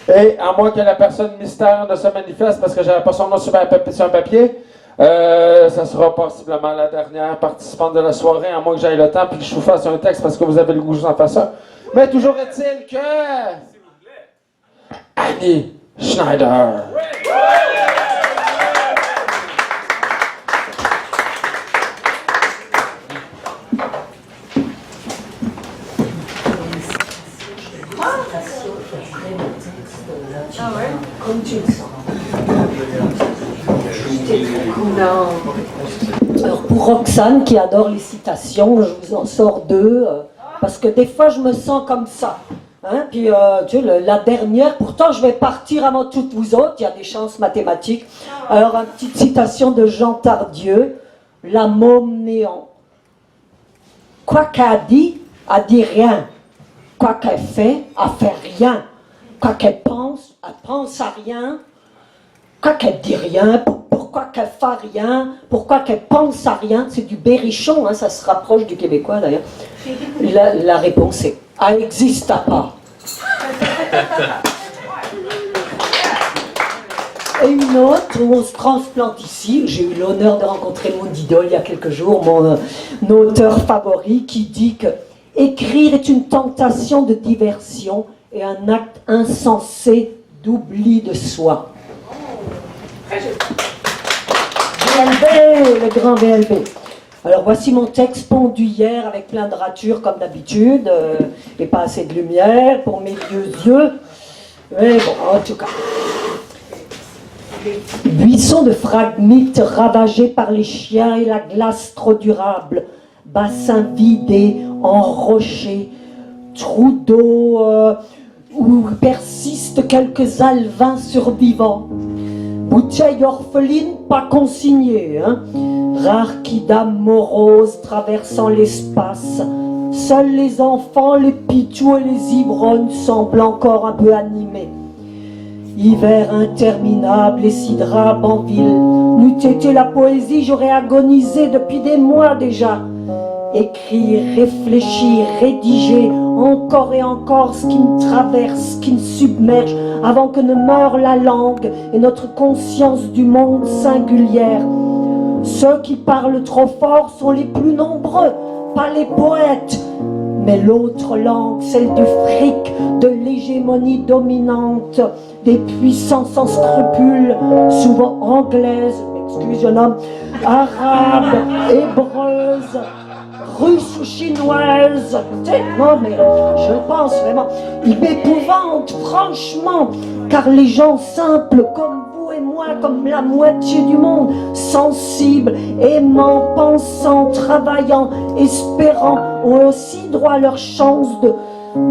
Et à moins que la personne mystère ne se manifeste parce que j'avais pas son nom sur un papier, ça sera possiblement la dernière participante de la soirée, à moins que j'aille le temps puis que je vous fasse un texte parce que vous avez le goût que je vous en fasse un. Mais toujours est-il que... Annie Schneider. Ah ouais? Comme tu le sens. Non. Alors pour Roxane qui adore les citations, je vous en sors deux, parce que des fois je me sens comme ça. Hein? Puis tu sais, la dernière, pourtant je vais partir avant toutes vous autres, il y a des chances mathématiques. Alors une petite citation de Jean Tardieu, la môme néant. Quoi qu'elle a dit rien. Quoi qu'elle fait rien. Quoi qu'elle pense, elle pense à rien. Quoi qu'elle dit rien, pourquoi qu'elle fait rien, pourquoi qu'elle pense à rien, c'est du berrichon, hein, ça se rapproche du québécois d'ailleurs. La réponse est, elle n'existe pas. Et une autre où on se transplante ici. J'ai eu l'honneur de rencontrer mon idole il y a quelques jours, mon auteur favori, qui dit que écrire est une tentation de diversion et un acte insensé d'oubli de soi. VLB, le grand VLB. Alors voici mon texte pondu hier avec plein de ratures comme d'habitude et pas assez de lumière pour mes vieux yeux. Mais bon, en tout cas. Buisson de fragmites ravagés par les chiens et la glace trop durable, bassin vidé, enroché, trou d'eau où persistent quelques alevins survivants. Bouteille orpheline pas consignée, hein. Rare quidam morose traversant l'espace. Seuls les enfants, les pitous et les ivrognes semblent encore un peu animés. Hiver interminable et si drabe en ville. N'eût été la poésie, j'aurais agonisé depuis des mois déjà. Écrire, réfléchir, rédiger, encore et encore ce qui me traverse, ce qui me submerge, avant que ne meure la langue et notre conscience du monde singulière. Ceux qui parlent trop fort sont les plus nombreux, pas les poètes. Mais l'autre langue, celle du fric, de l'hégémonie dominante, des puissances sans scrupules, souvent anglaises, m'excuse jeune homme, arabes, hébreuses, russes ou chinoises. Non mais je pense vraiment, il m'épouvante franchement, car les gens simples comme vous et moi, comme la moitié du monde, sensibles, aimants, pensants, travaillant, espérant, ont aussi droit à leur chance de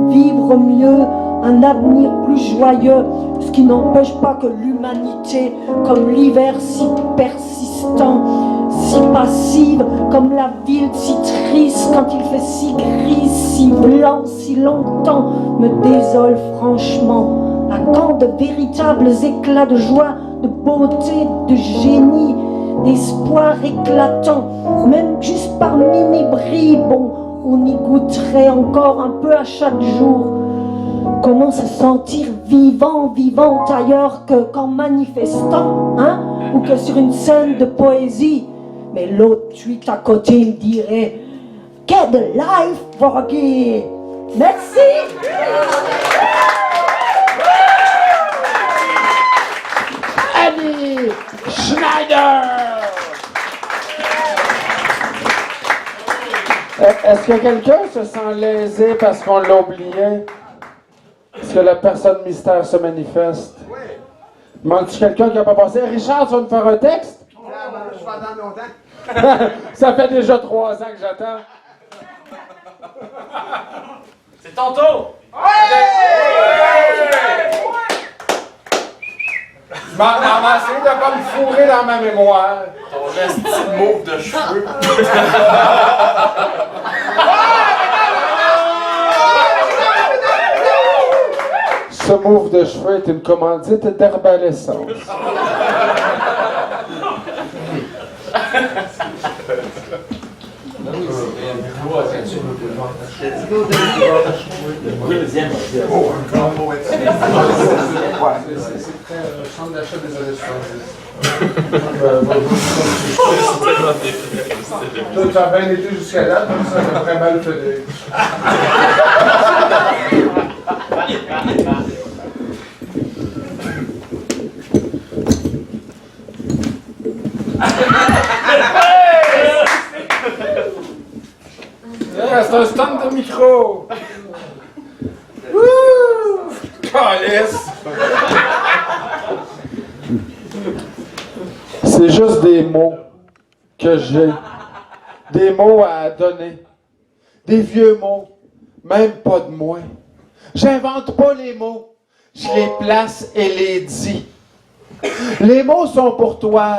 vivre mieux, un avenir plus joyeux, ce qui n'empêche pas que l'humanité, comme l'hiver si persistant, si passive, comme la ville si triste quand il fait si gris, si blanc, si longtemps, me désole franchement. À quand de véritables éclats de joie, de beauté, de génie, d'espoir éclatant, même juste parmi mes bribes, on y goûterait encore un peu à chaque jour. Comment se sentir vivant, vivante ailleurs qu'en manifestant, hein, ou que sur une scène de poésie. Mais l'autre tweet à côté me dirait « Get the life, Vorgy !» Merci. Annie Schneider! Est-ce que quelqu'un se sent lésé parce qu'on l'a oublié? Est-ce que la personne mystère se manifeste? Oui. Manque-tu quelqu'un qui n'a pas passé? Richard, tu vas nous faire un texte? Je vais attendre longtemps. Ça fait déjà 3 ans que j'attends. C'est ton tour! Je m'en essayé de pas me fourrer dans ma mémoire. Ton esti de mauve de cheveux. Ce move de cheveux est une commandite d'herbalescence. Centre d'achat des années 70. Toi, tu as bien été jusqu'à date, donc ça m'a très mal fait. C'est un stand de micro! Wouh! Calice! C'est juste des mots que j'ai. Des mots à donner. Des vieux mots. Même pas de moi. J'invente pas les mots. Je les place et les dis. Les mots sont pour toi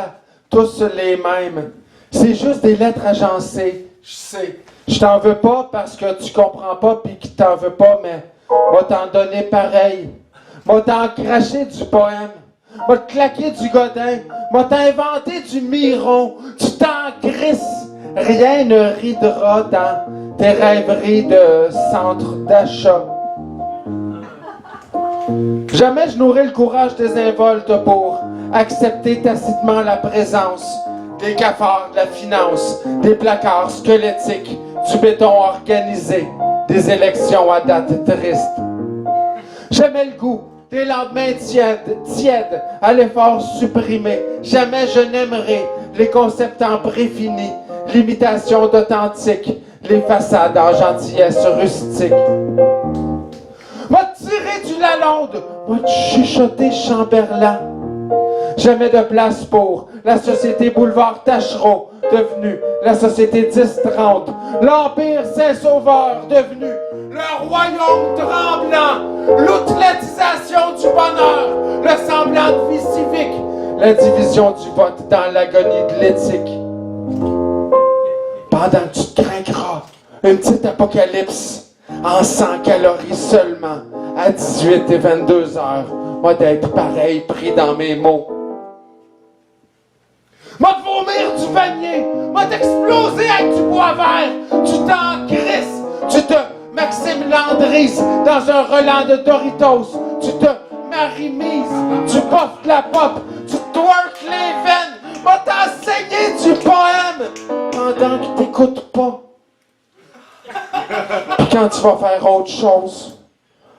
tous les mêmes. C'est juste des lettres agencées. Je sais. Je t'en veux pas parce que tu comprends pas pis qu'il t'en veut pas, mais moi t'en donner pareil. Moi t'en cracher du poème. Moi te claquer du godin. Moi t'en inventer du miron. Tu t'en grisses. Rien ne ridera dans tes rêveries de centre d'achat. Jamais je n'aurai le courage désinvolte pour accepter tacitement la présence des cafards de la finance, des placards squelettiques, du béton organisé, des élections à date triste. Jamais le goût des lendemains tièdes à l'effort supprimé. Jamais je n'aimerai les concepts en préfinis, l'imitation d'authentique, les façades en gentillesse rustique. M'a tiré du Lalonde, m'a chuchoté Chamberlain. Jamais de place pour la société boulevard Tachereau, devenue la société 10-30. L'Empire Saint-Sauveur, devenu le royaume tremblant. L'outletisation du bonheur, le semblant de vie civique. La division du vote dans l'agonie de l'éthique. Pendant que tu te craqueras, une petite apocalypse en 100 calories seulement, à 18 et 22 heures, moi d'être pareil pris dans mes mots. M'a te vomir du panier, m'a t'exploser avec du bois vert, tu t'en crisses, tu te Maxime Landry's dans un relent de Doritos, tu te marimises, tu boffes de la pop, tu twerk les veines, m'a t'enseigner du poème pendant que t'écoutes pas. Puis quand tu vas faire autre chose,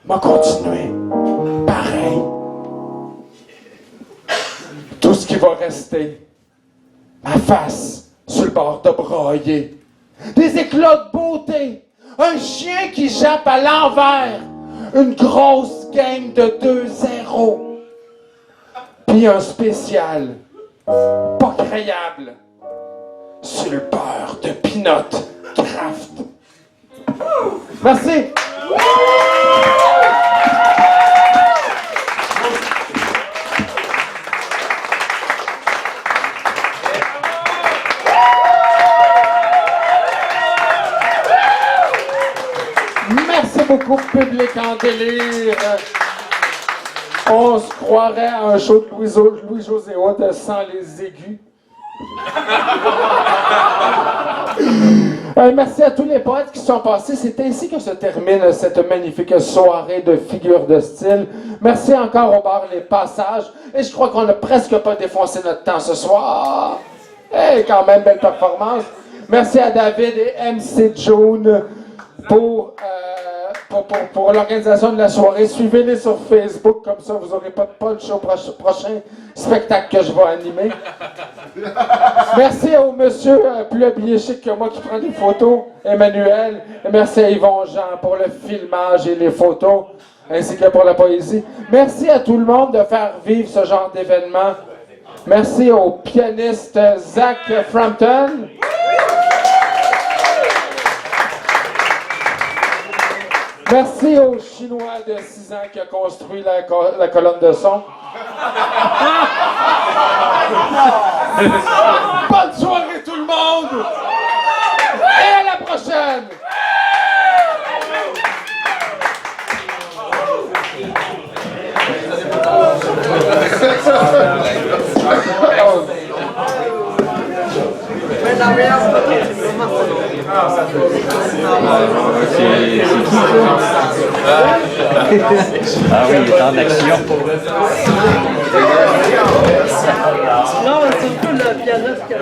m'a continuer pareil. Tout ce qui va rester, ma face sur le bord de broyer, des éclats de beauté, un chien qui jappe à l'envers, une grosse game de 2-0, puis un spécial pas créable sur le beurre de Pinot Kraft. Merci. Merci beaucoup, public en délire. On se croirait à un show de Louis-José Hood sans les aigus. Merci à tous les poètes qui sont passés. C'est ainsi que se termine cette magnifique soirée de figures de style. Merci encore au bar Les Passages. Et je crois qu'on n'a presque pas défoncé notre temps ce soir. Hey, quand même, belle performance. Merci à David et MC June pour l'organisation de la soirée. Suivez-les sur Facebook, comme ça vous n'aurez pas de punch au prochain spectacle que je vais animer. Merci au monsieur plus habillé chic que moi qui prend des photos, Emmanuel. Et merci à Yvon Jean pour le filmage et les photos, ainsi que pour la poésie. Merci à tout le monde de faire vivre ce genre d'événement. Merci au pianiste Zach Frampton. Merci au Chinois de 6 ans qui a construit la colonne de son. Bonne soirée tout le monde! Et à la prochaine! Ah oui, il est en action. Non, c'est un peu le pianiste qui a